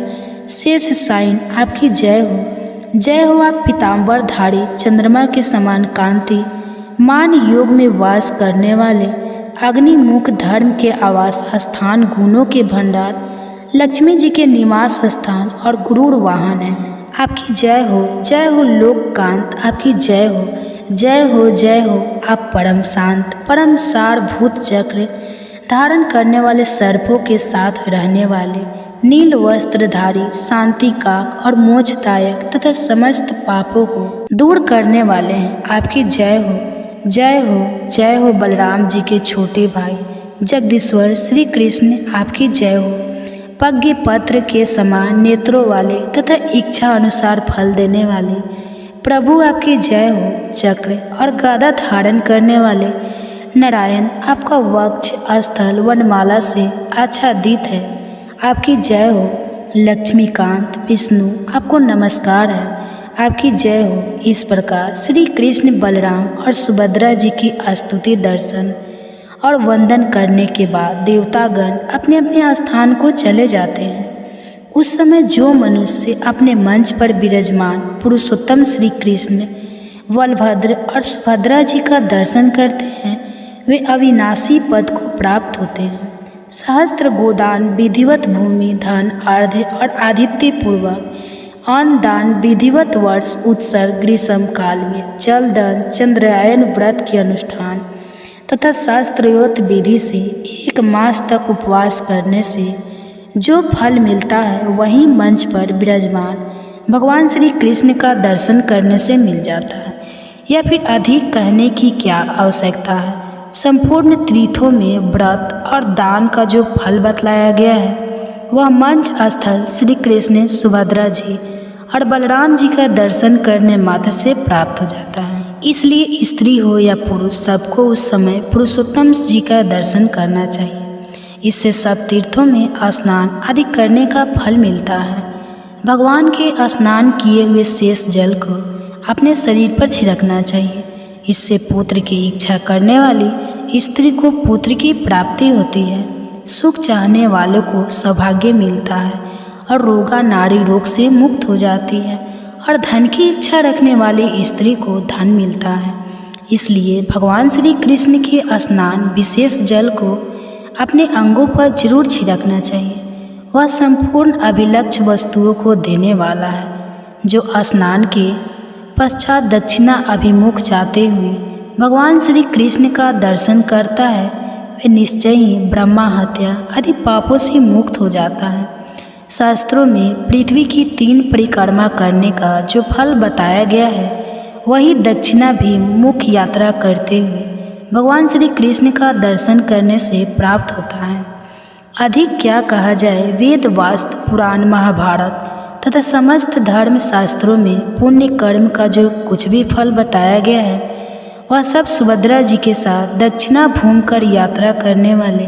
शेष साइन आपकी जय हो। आप पीताम्बरधारी चंद्रमा के समान कांति मान योग में वास करने वाले अग्निमुख धर्म के आवास स्थान गुणों के भंडार लक्ष्मी जी के निवास स्थान और गुरुड़ वाहन है। आपकी जय हो। लोककांत आपकी जय हो। आप परम शांत परम सारभूत चक्र धारण करने वाले सर्पों के साथ रहने वाले नील वस्त्रधारी शांति काक और मोक्षदायक तथा समस्त पापों को दूर करने वाले हैं। आपकी जय हो। बलराम जी के छोटे भाई जगदीश्वर श्री कृष्ण आपकी जय हो। पज्ञ पत्र के समान नेत्रों वाले तथा इच्छा अनुसार फल देने वाले प्रभु आपकी जय हो। चक्र और गदा धारण करने वाले नारायण आपका वक्ष स्थल वनमाला से आच्छादित है। आपकी जय हो। लक्ष्मीकांत विष्णु आपको नमस्कार है। आपकी जय हो। इस प्रकार श्री कृष्ण बलराम और सुभद्रा जी की स्तुति दर्शन और वंदन करने के बाद देवतागण अपने अपने स्थान को चले जाते हैं। उस समय जो मनुष्य अपने मंच पर विराजमान पुरुषोत्तम श्री कृष्ण बलभद्र और सुभद्रा जी का दर्शन करते हैं वे अविनाशी पद को प्राप्त होते हैं। सहस्त्र गोदान विधिवत भूमि धन अर्घ्य और आदित्य पूर्वक अन्न दान विधिवत वर्ष उत्सर्ग ग्रीष्म काल में जलदान चंद्रायन व्रत के अनुष्ठान तथा शास्त्रोक्त विधि से 1 मास तक उपवास करने से जो फल मिलता है वही मंच पर विराजमान भगवान श्री कृष्ण का दर्शन करने से मिल जाता है। या फिर अधिक कहने की क्या आवश्यकता है। संपूर्ण तीर्थों में व्रत और दान का जो फल बतलाया गया है वह मंच स्थल श्री कृष्ण सुभद्रा जी और बलराम जी का दर्शन करने मात्र से प्राप्त हो जाता है। इसलिए स्त्री हो या पुरुष सबको उस समय पुरुषोत्तम जी का दर्शन करना चाहिए। इससे सब तीर्थों में स्नान आदि करने का फल मिलता है। भगवान के स्नान किए हुए शेष जल को अपने शरीर पर छिड़कना चाहिए। इससे पुत्र की इच्छा करने वाली स्त्री को पुत्र की प्राप्ति होती है। सुख चाहने वालों को सौभाग्य मिलता है और रोगा नाड़ी रोग से मुक्त हो जाती है और धन की इच्छा रखने वाली स्त्री को धन मिलता है। इसलिए भगवान श्री कृष्ण के स्नान विशेष जल को अपने अंगों पर जरूर छिड़कना चाहिए। वह संपूर्ण अभिलक्ष्य वस्तुओं को देने वाला है। जो स्नान के पश्चात दक्षिणा अभिमुख जाते हुए भगवान श्री कृष्ण का दर्शन करता है वे निश्चय ही ब्रह्मा हत्या आदि पापों से मुक्त हो जाता है। शास्त्रों में पृथ्वी की 3 परिक्रमा करने का जो फल बताया गया है वही दक्षिणा भी मुख्य यात्रा करते हुए भगवान श्री कृष्ण का दर्शन करने से प्राप्त होता है। अधिक क्या कहा जाए। वेद वास्तु पुराण महाभारत तथा समस्त धर्म शास्त्रों में पुण्य कर्म का जो कुछ भी फल बताया गया है वह सब सुभद्रा जी के साथ दक्षिणा भूमि कर यात्रा करने वाले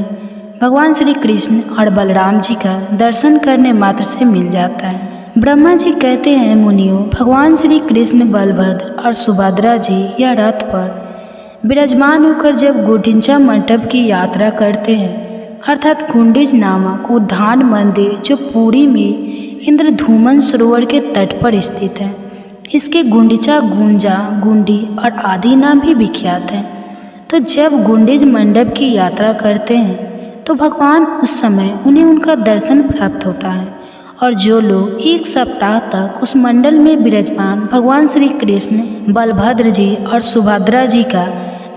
भगवान श्री कृष्ण और बलराम जी का दर्शन करने मात्र से मिल जाता है। ब्रह्मा जी कहते हैं मुनियों भगवान श्री कृष्ण बलभद्र और सुभद्रा जी यह रथ पर विराजमान होकर जब गुंडिचा मंडप की यात्रा करते हैं अर्थात गुंडिच नामक उद्यान मंदिर जो पुरी में इंद्रधूमन सरोवर के तट पर स्थित है। इसके गुंडिचा गुंजा गुंडी और आदि नाम भी विख्यात हैं। तो जब गुंडिच मंडप की यात्रा करते हैं तो भगवान उस समय उन्हें उनका दर्शन प्राप्त होता है। और जो लोग एक सप्ताह तक उस मंडल में विराजमान भगवान श्री कृष्ण, बलभद्र जी और सुभद्रा जी का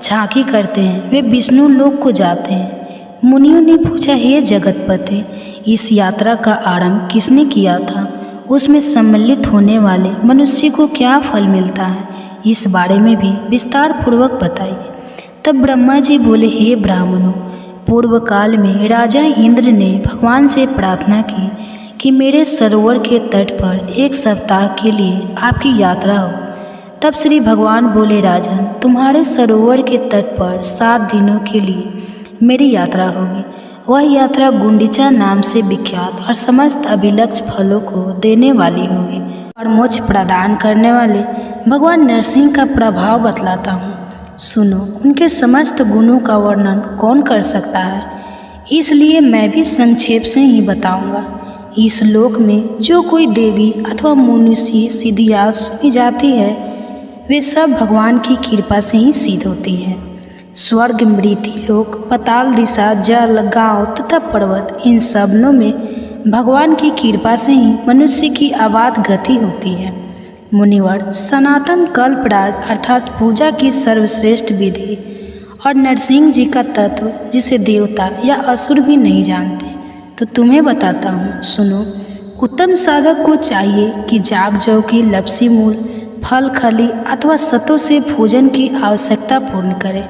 झांकी करते हैं, वे विष्णु लोक को जाते हैं। मुनियों ने पूछा, हे जगतपति, इस यात्रा का आरंभ किसने किया था? उसमें सम्मिलित होने वाले मनुष्य को क्या फल मिलता है? इस बारे में भी विस्तार पूर्वक बताइए। तब ब्रह्मा जी बोले, हे ब्राह्मणों, पूर्व काल में राजा इंद्र ने भगवान से प्रार्थना की कि मेरे सरोवर के तट पर एक सप्ताह के लिए आपकी यात्रा हो। तब श्री भगवान बोले, राजन, तुम्हारे सरोवर के तट पर 7 दिनों के लिए मेरी यात्रा होगी। वह यात्रा गुंडीचा नाम से विख्यात और समस्त अभिलक्ष्य फलों को देने वाली होगी। और मोक्ष प्रदान करने वाले भगवान नरसिंह का प्रभाव बतलाता हूँ। सुनो, उनके समस्त गुणों का वर्णन कौन कर सकता है, इसलिए मैं भी संक्षेप से ही बताऊंगा। इस लोक में जो कोई देवी अथवा मनुष्य सिद्धियाँ सुनी जाती है, वे सब भगवान की कृपा से ही सिद्ध होती हैं। स्वर्ग, मृत्यु लोक, पाताल दिशा, जल, गांव तथा पर्वत, इन सबनों में भगवान की कृपा से ही मनुष्य की आबाद गति होती है। मुनिवर, सनातन कल्पराज अर्थात पूजा की सर्वश्रेष्ठ विधि और नरसिंह जी का तत्व, जिसे देवता या असुर भी नहीं जानते, तो तुम्हें बताता हूँ, सुनो। उत्तम साधक को चाहिए कि जाग जौ की लपसी मूल, फल, खली अथवा सतों से भोजन की आवश्यकता पूर्ण करे,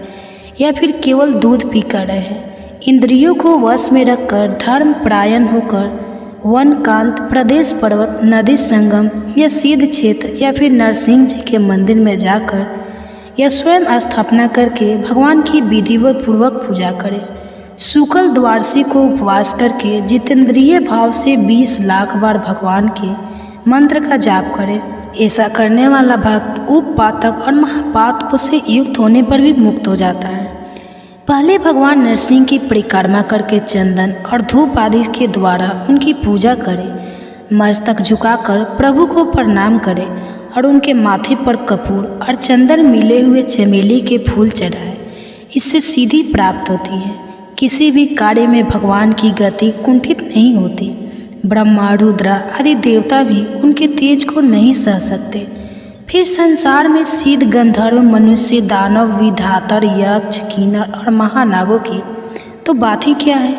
या फिर केवल दूध पीकर रहे। इंद्रियों को वश में रखकर धर्म परायण होकर वन कांत प्रदेश, पर्वत, नदी संगम या सिद्ध क्षेत्र या फिर नरसिंह जी के मंदिर में जाकर या स्वयं स्थापना करके भगवान की विधिवत पूर्वक पूजा करे। शुक्ल द्वादशी को उपवास करके जितेंद्रिय भाव से 20 लाख बार भगवान के मंत्र का जाप करे। ऐसा करने वाला भक्त उपपातक और महापातकों से युक्त होने पर भी मुक्त हो जाता है। पहले भगवान नरसिंह की परिक्रमा करके चंदन और धूप आदि के द्वारा उनकी पूजा करें। मस्तक झुकाकर प्रभु को प्रणाम करें और उनके माथे पर कपूर और चंदन मिले हुए चमेली के फूल चढ़ाएं। इससे सिद्धि प्राप्त होती है। किसी भी कार्य में भगवान की गति कुंठित नहीं होती। ब्रह्मा, रुद्र आदि देवता भी उनके तेज को नहीं सह सकते। फिर संसार में सिद्ध, गंधर्व, मनुष्य, दानव, विधातर, यक्ष, किन्नर और महानागों की तो बात ही क्या है।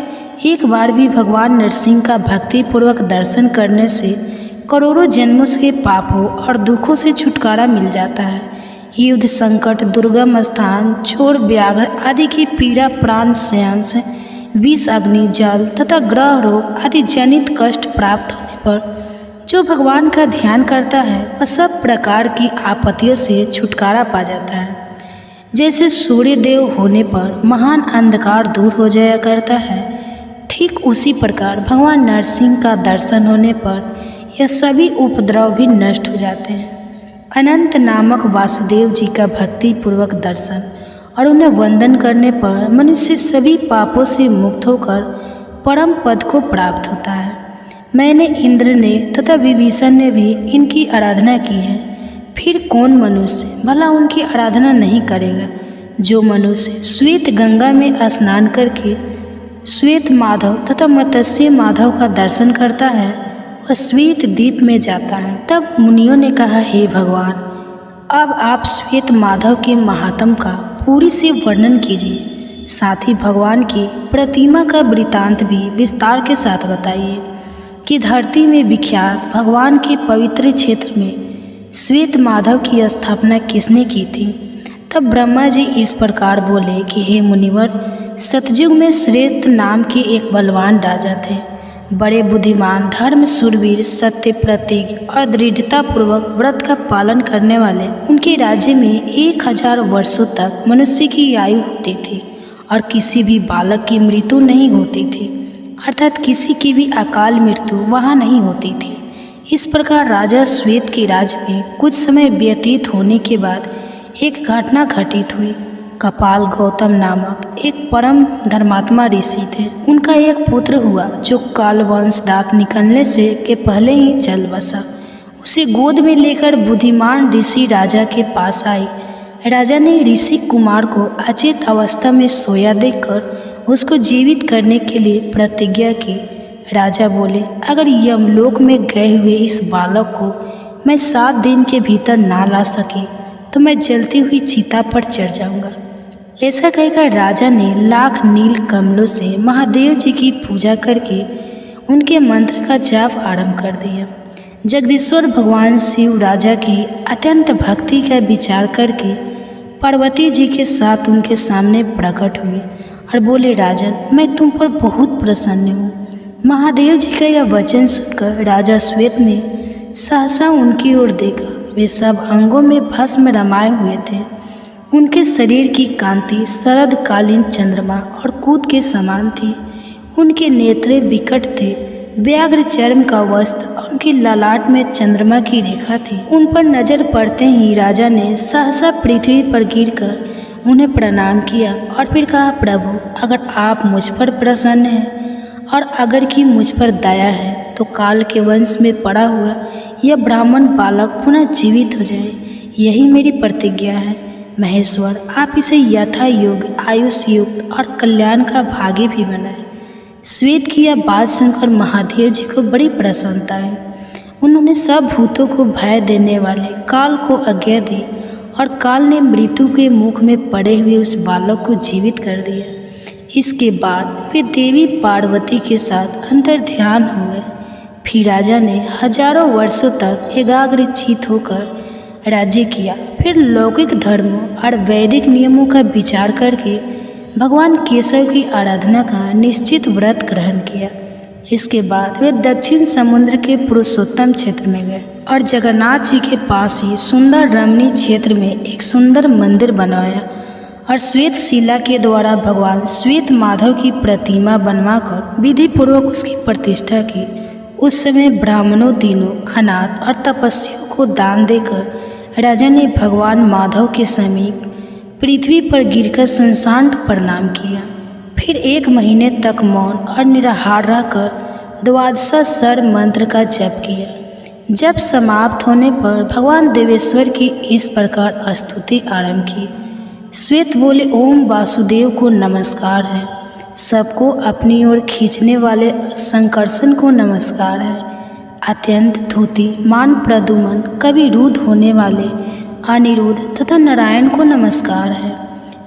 एक बार भी भगवान नरसिंह का भक्ति पूर्वक दर्शन करने से करोड़ों जन्मों के पापों और दुखों से छुटकारा मिल जाता है। युद्ध, संकट, दुर्गम स्थान, चोर, व्याघ्र आदि की पीड़ा, प्राण संशय, विष, अग्नि, जल तथा ग्रह रोग आदि जनित कष्ट प्राप्त होने पर जो भगवान का ध्यान करता है, वह सब प्रकार की आपत्तियों से छुटकारा पा जाता है। जैसे सूर्य देव होने पर महान अंधकार दूर हो जाया करता है, ठीक उसी प्रकार भगवान नरसिंह का दर्शन होने पर यह सभी उपद्रव भी नष्ट हो जाते हैं। अनंत नामक वासुदेव जी का भक्ति पूर्वक दर्शन और उन्हें वंदन करने पर मनुष्य सभी पापों से मुक्त होकर परम पद को प्राप्त होता है। मैंने, इंद्र ने तथा विभीषण ने भी इनकी आराधना की है। फिर कौन मनुष्य भला उनकी आराधना नहीं करेगा? जो मनुष्य श्वेत गंगा में स्नान करके श्वेत माधव तथा मत्स्य माधव का दर्शन करता है, वह श्वेत द्वीप में जाता है। तब मुनियों ने कहा, हे भगवान, अब आप श्वेत माधव के महात्म का पूरी से वर्णन कीजिए। साथ ही भगवान की प्रतिमा का वृतांत भी विस्तार के साथ बताइए कि धरती में विख्यात भगवान के पवित्र क्षेत्र में श्वेत माधव की स्थापना किसने की थी। तब ब्रह्मा जी इस प्रकार बोले कि हे मुनिवर, सतयुग में श्रेष्ठ नाम के एक बलवान राजा थे। बड़े बुद्धिमान, धर्म, शूरवीर, सत्य, प्रतिज्ञ और दृढ़ता पूर्वक व्रत का पालन करने वाले उनके राज्य में 1000 वर्षों तक मनुष्य की आयु होती थी और किसी भी बालक की मृत्यु नहीं होती थी, अर्थात किसी की भी अकाल मृत्यु वहाँ नहीं होती थी। इस प्रकार राजा श्वेत के राज्य में कुछ समय व्यतीत होने के बाद एक घटना घटित हुई। कपाल गौतम नामक एक परम धर्मात्मा ऋषि थे। उनका एक पुत्र हुआ जो कालवंश दांत निकलने से के पहले ही चल बसा। उसे गोद में लेकर बुद्धिमान ऋषि राजा के पास आई। राजा ने ऋषि कुमार को अचेत अवस्था में सोया देखकर उसको जीवित करने के लिए प्रतिज्ञा की। राजा बोले, अगर यमलोक में गए हुए इस बालक को मैं 7 दिन के भीतर ना ला सके तो मैं जलती हुई चिता पर चढ़ जाऊंगा। ऐसा कहकर राजा ने लाख नील कमलों से महादेव जी की पूजा करके उनके मंत्र का जाप आरंभ कर दिया। जगदीश्वर भगवान शिव राजा की अत्यंत भक्ति का विचार करके पार्वती जी के साथ उनके सामने प्रकट हुए और बोले, राजन, मैं तुम पर बहुत प्रसन्न हूँ। महादेव जी का यह वचन सुनकर राजा श्वेत ने सहसा उनकी ओर देखा। वे सब अंगों में भस्म रमाए हुए थे। उनके शरीर की कांति शरदकालीन चंद्रमा और कूद के समान थी। उनके नेत्र विकट थे। व्याघ्र चर्म का वस्त्र और उनकी ललाट में चंद्रमा की रेखा थी। उन पर नजर पड़ते ही राजा ने सहसा पृथ्वी पर गिरकर उन्हें प्रणाम किया और फिर कहा, प्रभु, अगर आप मुझ पर प्रसन्न हैं और अगर कि मुझ पर दया है तो काल के वंश में पड़ा हुआ यह ब्राह्मण बालक पुनः जीवित हो जाए। यही मेरी प्रतिज्ञा है। महेश्वर, आप इसे यथा योग्य आयुष युक्त और कल्याण का भागी भी बनाए। श्वेत की यह बात सुनकर महादेव जी को बड़ी प्रसन्नता हुई। उन्होंने सब भूतों को भय देने वाले काल को आज्ञा दी और काल ने मृत्यु के मुख में पड़े हुए उस बालक को जीवित कर दिया। इसके बाद वे देवी पार्वती के साथ अंतर ध्यान हो गए। फिर राजा ने हजारों वर्षों तक एकाग्रचित्त होकर राज्य किया। फिर लौकिक धर्मों और वैदिक नियमों का विचार करके भगवान केशव की आराधना का निश्चित व्रत ग्रहण किया। इसके बाद वे दक्षिण समुद्र के पुरुषोत्तम क्षेत्र में गए और जगन्नाथ जी के पास ही सुंदर रमणीय क्षेत्र में एक सुंदर मंदिर बनवाया और श्वेत शिला के द्वारा भगवान श्वेत माधव की प्रतिमा बनवाकर विधि पूर्वक उसकी प्रतिष्ठा की। उस समय ब्राह्मणों, दीनों, अनाथ और तपस्वियों को दान देकर राजा ने भगवान माधव के समीप पृथ्वी पर गिरकर संसांड प्रणाम किया। फिर 1 महीने तक मौन और निराहार रहकर द्वादशाक्षर मंत्र का जप किया। जब समाप्त होने पर भगवान देवेश्वर की इस प्रकार स्तुति आरंभ की। श्वेत बोले, ओम वासुदेव को नमस्कार है। सबको अपनी ओर खींचने वाले संकर्षण को नमस्कार है। अत्यंत धूति मान प्रदुमन कवि रुद्ध होने वाले अनिरुद्ध तथा नारायण को नमस्कार है,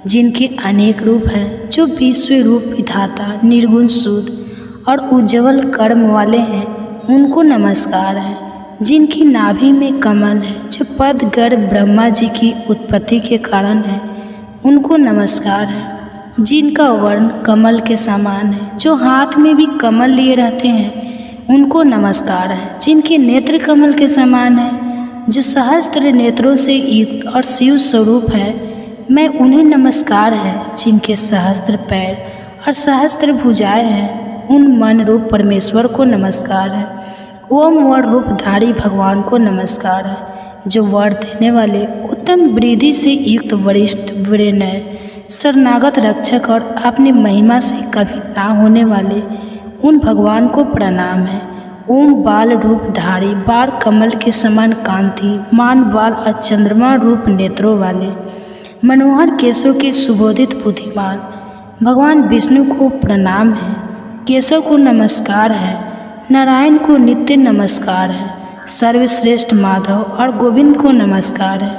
जिनके अनेक रूप हैं, जो विश्व रूप विधाता निर्गुण शुद्ध और उज्ज्वल कर्म वाले हैं, उनको नमस्कार है। जिनकी नाभि में कमल है, जो पद गर्भ ब्रह्मा जी की उत्पत्ति के कारण है, उनको नमस्कार है। जिनका वर्ण कमल के समान है, जो हाथ में भी कमल लिए रहते हैं, उनको नमस्कार है। जिनके नेत्र कमल के समान है, जो सहस्त्र नेत्रों से युक्त और शिव स्वरूप है, मैं उन्हें नमस्कार है। जिनके सहस्त्र पैर और सहस्त्र भुजाएं हैं, उन मन रूप परमेश्वर को नमस्कार है। ओम वर रूपधारी भगवान को नमस्कार है, जो वर देने वाले उत्तम वृद्धि से युक्त वरिष्ठ विनय शरणागत रक्षक और अपनी महिमा से कभी ना होने वाले उन भगवान को प्रणाम है। ओम बाल रूपधारी बाल कमल के समान कांति मान बाल और चंद्रमा रूप नेत्रों वाले मनोहर केशों के सुबोधित बुद्धिमान भगवान विष्णु को प्रणाम है। केशव को नमस्कार है। नारायण को नित्य नमस्कार है। सर्वश्रेष्ठ माधव और गोविंद को नमस्कार है।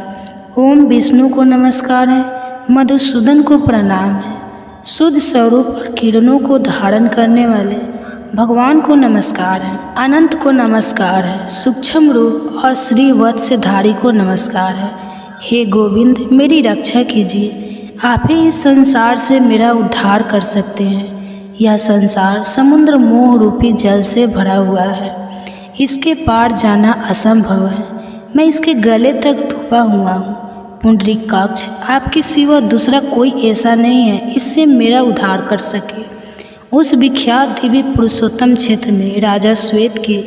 ओम विष्णु को नमस्कार है। मधुसूदन को प्रणाम है। शुद्ध स्वरूप और किरणों को धारण करने वाले भगवान को नमस्कार है। अनंत को नमस्कार है। सूक्ष्म रूप और श्री वत्सधारी को नमस्कार है। हे गोविंद, मेरी रक्षा कीजिए। आप ही इस संसार से मेरा उद्धार कर सकते हैं। यह संसार समुद्र मोह रूपी जल से भरा हुआ है। इसके पार जाना असंभव है। मैं इसके गले तक डूबा हुआ हूँ। पुंडरीकाक्ष, आपके सिवा दूसरा कोई ऐसा नहीं है इससे मेरा उद्धार कर सके। उस विख्यात दिव्य पुरुषोत्तम क्षेत्र में राजा श्वेत के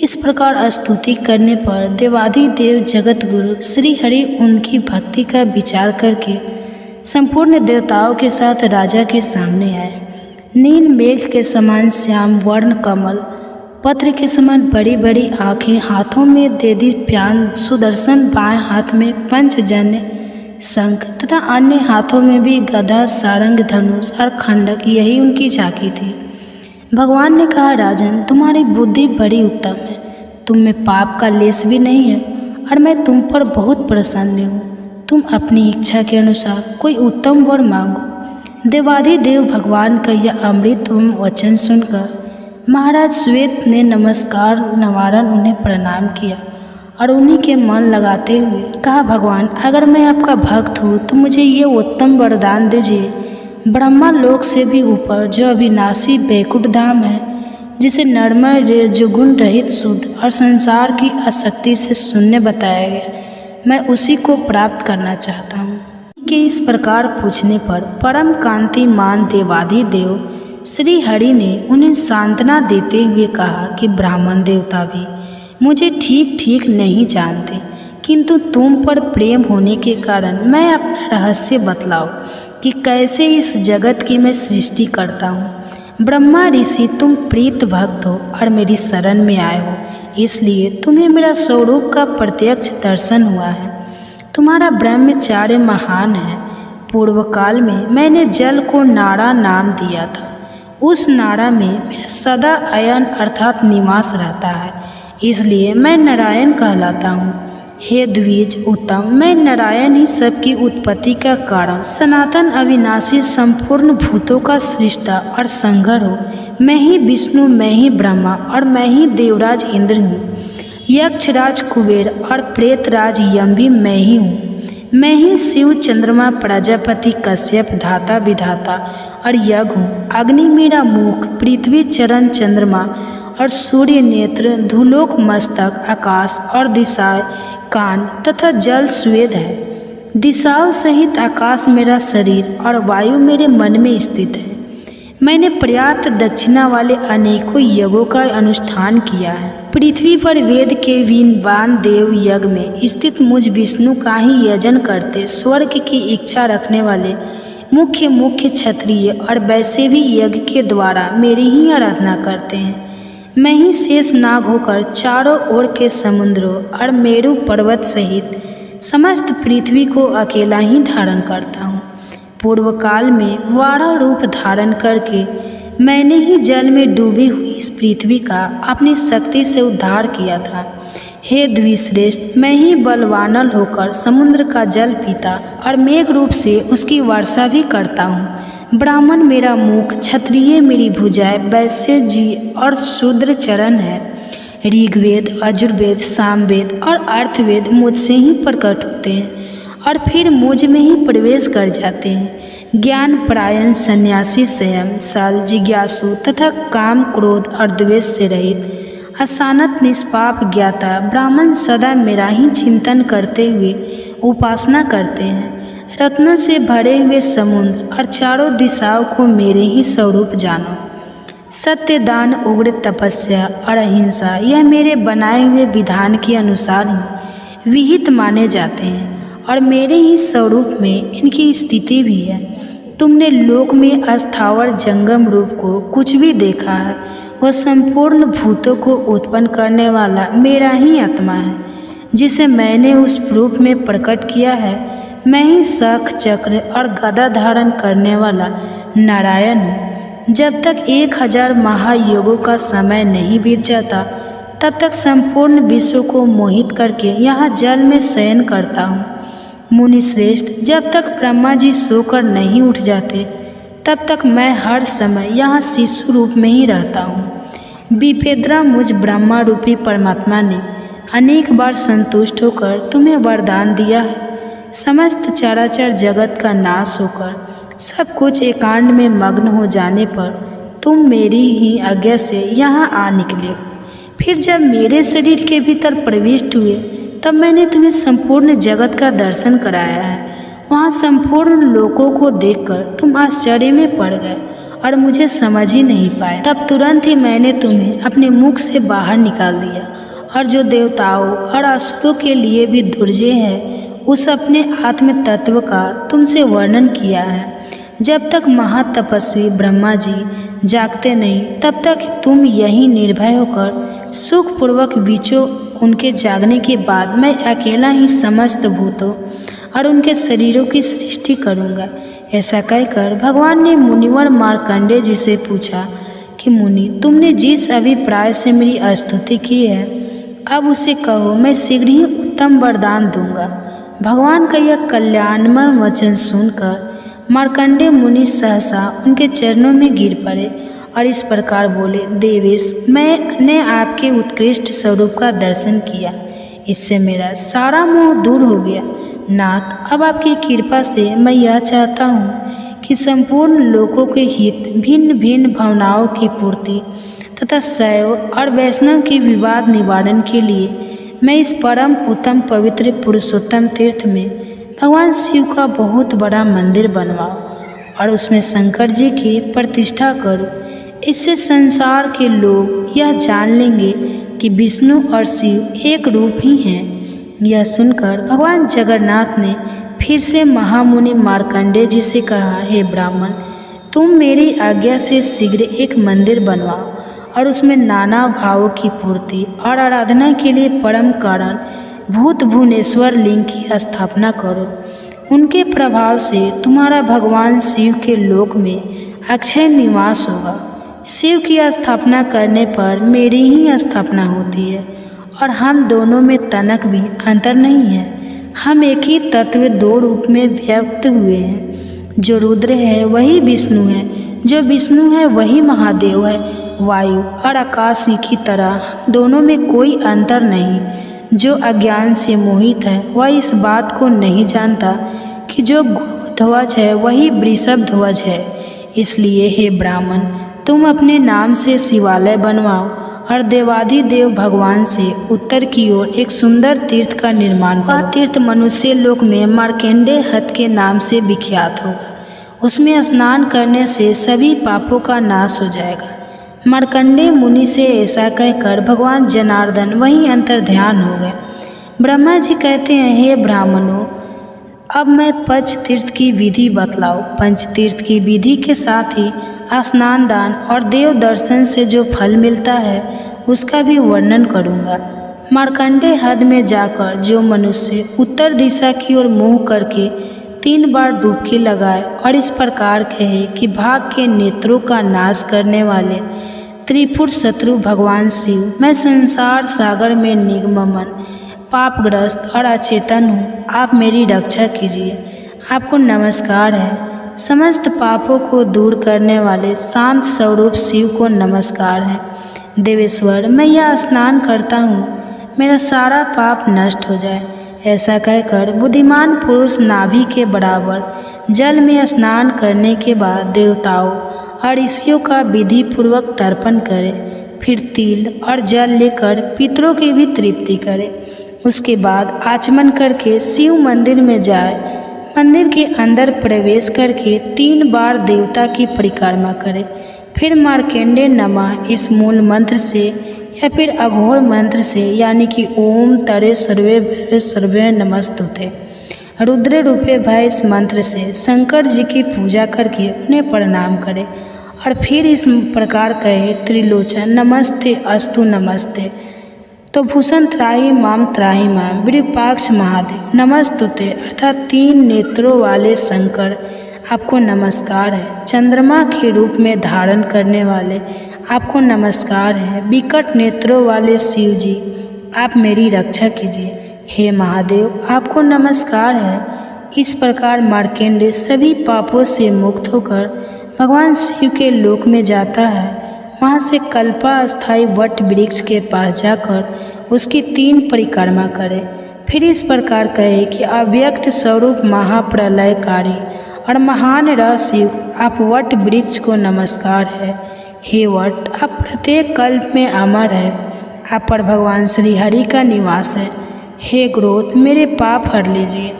इस प्रकार स्तुति करने पर देवाधिदेव जगत गुरु श्री हरि उनकी भक्ति का विचार करके संपूर्ण देवताओं के साथ राजा के सामने आए। नील मेघ के समान श्याम वर्ण कमल, पत्र के समान बड़ी बड़ी आँखें, हाथों में देदीप्यान सुदर्शन, बाएं हाथ में पंचजन्य शंख तथा अन्य हाथों में भी गदा, सारंग, धनुष और खंडक, यही उनकी झांकी थी। भगवान ने कहा, राजन, तुम्हारी बुद्धि बड़ी उत्तम है, तुम में पाप का लेस भी नहीं है और मैं तुम पर बहुत प्रसन्न हूँ। तुम अपनी इच्छा के अनुसार कोई उत्तम वर मांगो। देवाधिदेव भगवान का यह अमृतम वचन सुनकर महाराज श्वेत ने नमस्कार निवारण उन्हें प्रणाम किया और उन्हीं के मन लगाते हुए कहा, भगवान, अगर मैं आपका भक्त हूँ तो मुझे ये उत्तम वरदान दीजिए। ब्रह्मा लोक से भी ऊपर जो अविनाशी बैकुंठ धाम है, जिसे नरमय रजोगुण रहित शुद्ध और संसार की आसक्ति से शून्य बताया गया, मैं उसी को प्राप्त करना चाहता हूँ। कि इस प्रकार पूछने पर परम कांतिमान देवाधिदेव श्री हरि ने उन्हें सांत्वना देते हुए कहा कि ब्राह्मण देवता भी मुझे ठीक ठीक नहीं जानते, किंतु तुम पर प्रेम होने के कारण मैं अपना रहस्य बतलाऊं कि कैसे इस जगत की मैं सृष्टि करता हूँ। ब्रह्मा ऋषि, तुम प्रीत भक्त हो और मेरी शरण में आए हो, इसलिए तुम्हें मेरा स्वरूप का प्रत्यक्ष दर्शन हुआ है। तुम्हारा ब्रह्मचार्य महान है। पूर्व काल में मैंने जल को नाड़ा नाम दिया था। उस नाड़ा में मेरा सदा अयन अर्थात निवास रहता है, इसलिए मैं नारायण कहलाता हूँ। हे द्विज उत्तम, मैं नारायण ही सबकी उत्पत्ति का कारण, सनातन, अविनाशी, संपूर्ण भूतों का सृष्टा और संघर हूँ। मैं ही विष्णु, मैं ही ब्रह्मा और मैं ही देवराज इंद्र हूँ। यक्षराज कुबेर और प्रेतराज यम भी मैं ही हूँ। मैं ही शिव, चंद्रमा, प्रजापति, कश्यप, धाता, विधाता और यज्ञ हूँ। अग्नि मेरा मुख, पृथ्वी चरण, चंद्रमा और सूर्य नेत्र, धूलोक मस्तक, आकाश और दिशाएं कान तथा जल स्वेद है। दिशाओं सहित आकाश मेरा शरीर और वायु मेरे मन में स्थित है। मैंने पर्याप्त दक्षिणा वाले अनेकों यज्ञों का अनुष्ठान किया है। पृथ्वी पर वेद के विद्वान देव यज्ञ में स्थित मुझ विष्णु का ही यजन करते, स्वर्ग की इच्छा रखने वाले मुख्य क्षत्रिय और वैसे भी यज्ञ के द्वारा मेरी ही आराधना करते हैं। मैं ही शेष नाग होकर चारों ओर के समुद्रों और मेरु पर्वत सहित समस्त पृथ्वी को अकेला ही धारण करता हूँ। पूर्व काल में वारा रूप धारण करके मैंने ही जल में डूबी हुई इस पृथ्वी का अपनी शक्ति से उद्धार किया था। हे द्विश्रेष्ठ, मैं ही बलवानल होकर समुद्र का जल पीता और मेघ रूप से उसकी वर्षा भी करता हूँ। ब्राह्मण मेरा मुख, क्षत्रिय मेरी भुजाएं, वैश्य जी और शूद्र चरण है। ऋग्वेद, यजुर्वेद, सामवेद और अर्थवेद मुझसे ही प्रकट होते हैं और फिर मुझ में ही प्रवेश कर जाते हैं। ज्ञान परायण सन्यासी स्वयं सल, जिज्ञासु तथा काम, क्रोध और द्वेष से रहित अशानत निष्पाप ज्ञाता ब्राह्मण सदा मेरा ही चिंतन करते हुए उपासना करते हैं। रत्नों से भरे हुए समुद्र और चारों दिशाओं को मेरे ही स्वरूप जानो। सत्य, दान, उग्र तपस्या और अहिंसा यह मेरे बनाए हुए विधान के अनुसार ही विहित माने जाते हैं और मेरे ही स्वरूप में इनकी स्थिति भी है। तुमने लोक में अस्थावर जंगम रूप को कुछ भी देखा है, वह संपूर्ण भूतों को उत्पन्न करने वाला मेरा ही आत्मा है, जिसे मैंने उस रूप में प्रकट किया है। मैं ही शंख, चक्र और गदा धारण करने वाला नारायण हूँ। जब तक 1000 महायुगों का समय नहीं बीत जाता, तब तक संपूर्ण विश्व को मोहित करके यहाँ जल में शयन करता हूँ। मुनि श्रेष्ठ, जब तक ब्रह्मा जी सोकर नहीं उठ जाते, तब तक मैं हर समय यहाँ शिशु रूप में ही रहता हूँ। विपेद्रा, मुझ ब्रह्मा रूपी परमात्मा ने अनेक बार संतुष्ट होकर तुम्हें वरदान दिया है। समस्त चराचर जगत का नाश होकर सब कुछ एकांत में मग्न हो जाने पर तुम मेरी ही आज्ञा से यहाँ आ निकले। फिर जब मेरे शरीर के भीतर प्रविष्ट हुए, तब मैंने तुम्हें संपूर्ण जगत का दर्शन कराया है। वहाँ संपूर्ण लोकों को देखकर तुम आश्चर्य में पड़ गए और मुझे समझ ही नहीं पाए। तब तुरंत ही मैंने तुम्हें अपने मुख से बाहर निकाल दिया और जो देवताओं और असुरों के लिए भी दुर्जय है, उस अपने आत्म तत्व का तुमसे वर्णन किया है। जब तक महातपस्वी ब्रह्मा जी जागते नहीं, तब तक तुम यहीं निर्भय होकर सुखपूर्वक बीचो। उनके जागने के बाद मैं अकेला ही समस्त भूतों और उनके शरीरों की सृष्टि करूँगा। ऐसा कहकर भगवान ने मुनिवर मार्कंडेय जी से पूछा कि मुनि, तुमने जिस अभिप्राय से मेरी स्तुति की है, अब उसे कहो, मैं शीघ्र ही उत्तम वरदान दूंगा। भगवान का यह कल्याणमय वचन सुनकर मार्कंडेय मुनि सहसा उनके चरणों में गिर पड़े और इस प्रकार बोले, देवेश, मैंने आपके उत्कृष्ट स्वरूप का दर्शन किया, इससे मेरा सारा मोह दूर हो गया। नाथ, अब आपकी कृपा से मैं यह चाहता हूँ कि संपूर्ण लोकों के हित, भिन्न भिन्न भावनाओं की पूर्ति तथा शैव और वैष्णव के विवाद निवारण के लिए मैं इस परम उत्तम पवित्र पुरुषोत्तम तीर्थ में भगवान शिव का बहुत बड़ा मंदिर बनवाऊं और उसमें शंकर जी की प्रतिष्ठा करूं। इससे संसार के लोग यह जान लेंगे कि विष्णु और शिव एक रूप ही हैं। यह सुनकर भगवान जगन्नाथ ने फिर से महामुनि मार्कंडेय जी से कहा, हे ब्राह्मण, तुम मेरी आज्ञा से शीघ्र एक मंदिर बनवाओ और उसमें नाना भावों की पूर्ति और आराधना के लिए परम कारण भूत भुवनेश्वर लिंग की स्थापना करो। उनके प्रभाव से तुम्हारा भगवान शिव के लोक में अक्षय निवास होगा। शिव की स्थापना करने पर मेरी ही स्थापना होती है और हम दोनों में तनक भी अंतर नहीं है। हम एक ही तत्व दो रूप में व्यक्त हुए हैं। जो रुद्र है वही विष्णु है, जो विष्णु है वही महादेव है। वायु और आकाश की तरह दोनों में कोई अंतर नहीं। जो अज्ञान से मोहित है वह इस बात को नहीं जानता कि जो ध्वज है वही वृषभ ध्वज है। इसलिए हे ब्राह्मण, तुम अपने नाम से शिवालय बनवाओ और देवाधिदेव भगवान से उत्तर की ओर एक सुंदर तीर्थ का निर्माण करो। वह तीर्थ मनुष्य लोक में मार्कंडेय हत के नाम से विख्यात होगा। उसमें स्नान करने से सभी पापों का नाश हो जाएगा। मार्कंडेय मुनि से ऐसा कहकर भगवान जनार्दन वहीं अंतर्ध्यान हो गए। ब्रह्मा जी कहते हैं, हे ब्राह्मणों, अब मैं पंच तीर्थ की विधि बतलाओ। पंच तीर्थ की विधि के साथ ही स्नान, दान और देव दर्शन से जो फल मिलता है उसका भी वर्णन करूँगा। मार्कंडेय हद में जाकर जो मनुष्य उत्तर दिशा की ओर मुँह करके 3 बार डुबकी लगाए और इस प्रकार कहे कि भाग के नेत्रों का नाश करने वाले त्रिपुर शत्रु भगवान शिव, मैं संसार सागर में निगमन पापग्रस्त और अचेतन हूँ, आप मेरी रक्षा कीजिए। आपको नमस्कार है। समस्त पापों को दूर करने वाले शांत स्वरूप शिव को नमस्कार है। देवेश्वर, मैं यह स्नान करता हूँ, मेरा सारा पाप नष्ट हो जाए। ऐसा कहकर बुद्धिमान पुरुष नाभि के बराबर जल में स्नान करने के बाद देवताओं और ऋषियों का विधि पूर्वक तर्पण करे। फिर तिल और जल लेकर पितरों की भी तृप्ति करे। उसके बाद आचमन करके शिव मंदिर में जाए। मंदिर के अंदर प्रवेश करके 3 बार देवता की परिक्रमा करे। फिर मार्कंडेय नमः इस मूल मंत्र से या फिर अघोर मंत्र से, यानी कि ओम तरे सर्वे सर्वे नमस्तुते रुद्र रूपे भय इस मंत्र से शंकर जी की पूजा करके उन्हें प्रणाम करे और फिर इस प्रकार कहे, त्रिलोचन नमस्ते अस्तु नमस्ते, तो भूषण त्राही माम विरूपाक्ष महादेव नमस्तुते, अर्थात 3 नेत्रों वाले शंकर आपको नमस्कार है। चंद्रमा के रूप में धारण करने वाले आपको नमस्कार है। विकट नेत्रों वाले शिव जी, आप मेरी रक्षा कीजिए। हे महादेव, आपको नमस्कार है। इस प्रकार मार्कंडेय सभी पापों से मुक्त होकर भगवान शिव के लोक में जाता है। वहाँ से कल्पास्थायी वट वृक्ष के पास जाकर उसकी 3 परिक्रमा करे। फिर इस प्रकार कहे कि अव्यक्त स्वरूप महाप्रलयकारी और महान शिव, आप वट वृक्ष को नमस्कार है। हे वट, आप प्रत्येक कल्प में अमर है। आप पर भगवान श्री हरि का निवास है। हे ग्रोथ, मेरे पाप हर लीजिए।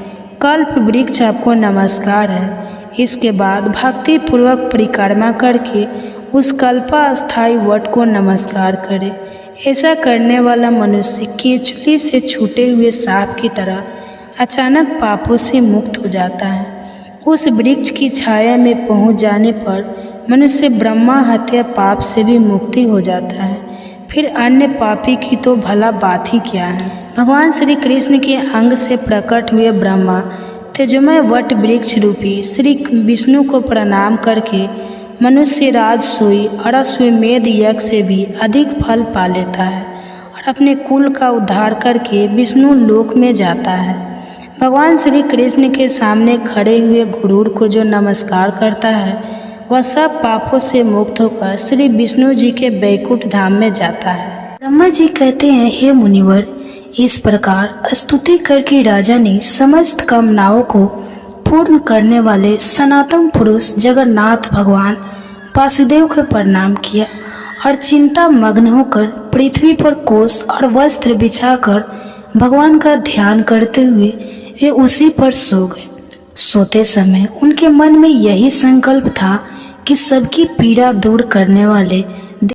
कल्प वृक्ष आपको नमस्कार है। इसके बाद भक्ति पूर्वक परिक्रमा करके उस कल्पास्थायी वट को नमस्कार करे। ऐसा करने वाला मनुष्य केचुली से छूटे हुए सांप की तरह अचानक पापों से मुक्त हो जाता है। उस वृक्ष की छाया में पहुंच जाने पर मनुष्य ब्रह्मा हत्या पाप से भी मुक्ति हो जाता है। फिर अन्य पापी की तो भला बात ही क्या है। भगवान श्री कृष्ण के अंग से प्रकट हुए ब्रह्मा तेजोमय वट वृक्ष रूपी श्री विष्णु को प्रणाम करके मनुष्य राजसूय और अश्वमेध यज्ञ से भी अधिक फल पा लेता है और अपने कुल का उद्धार करके विष्णु लोक में जाता है। भगवान श्री कृष्ण के सामने खड़े हुए गुरूर को जो नमस्कार करता है वह सब पापों से मुक्त होकर श्री विष्णु जी के बैकुंठ धाम में जाता है। ब्रह्मा जी कहते हैं, हे मुनिवर, इस प्रकार स्तुति करके राजा ने समस्त कामनाओं को पूर्ण करने वाले सनातन पुरुष जगन्नाथ भगवान वासुदेव को प्रणाम किया और चिंता मग्न होकर पृथ्वी पर कोष और वस्त्र बिछाकर भगवान का ध्यान करते हुए वे उसी पर सो गए। सोते समय उनके मन में यही संकल्प था कि सबकी पीड़ा दूर करने वाले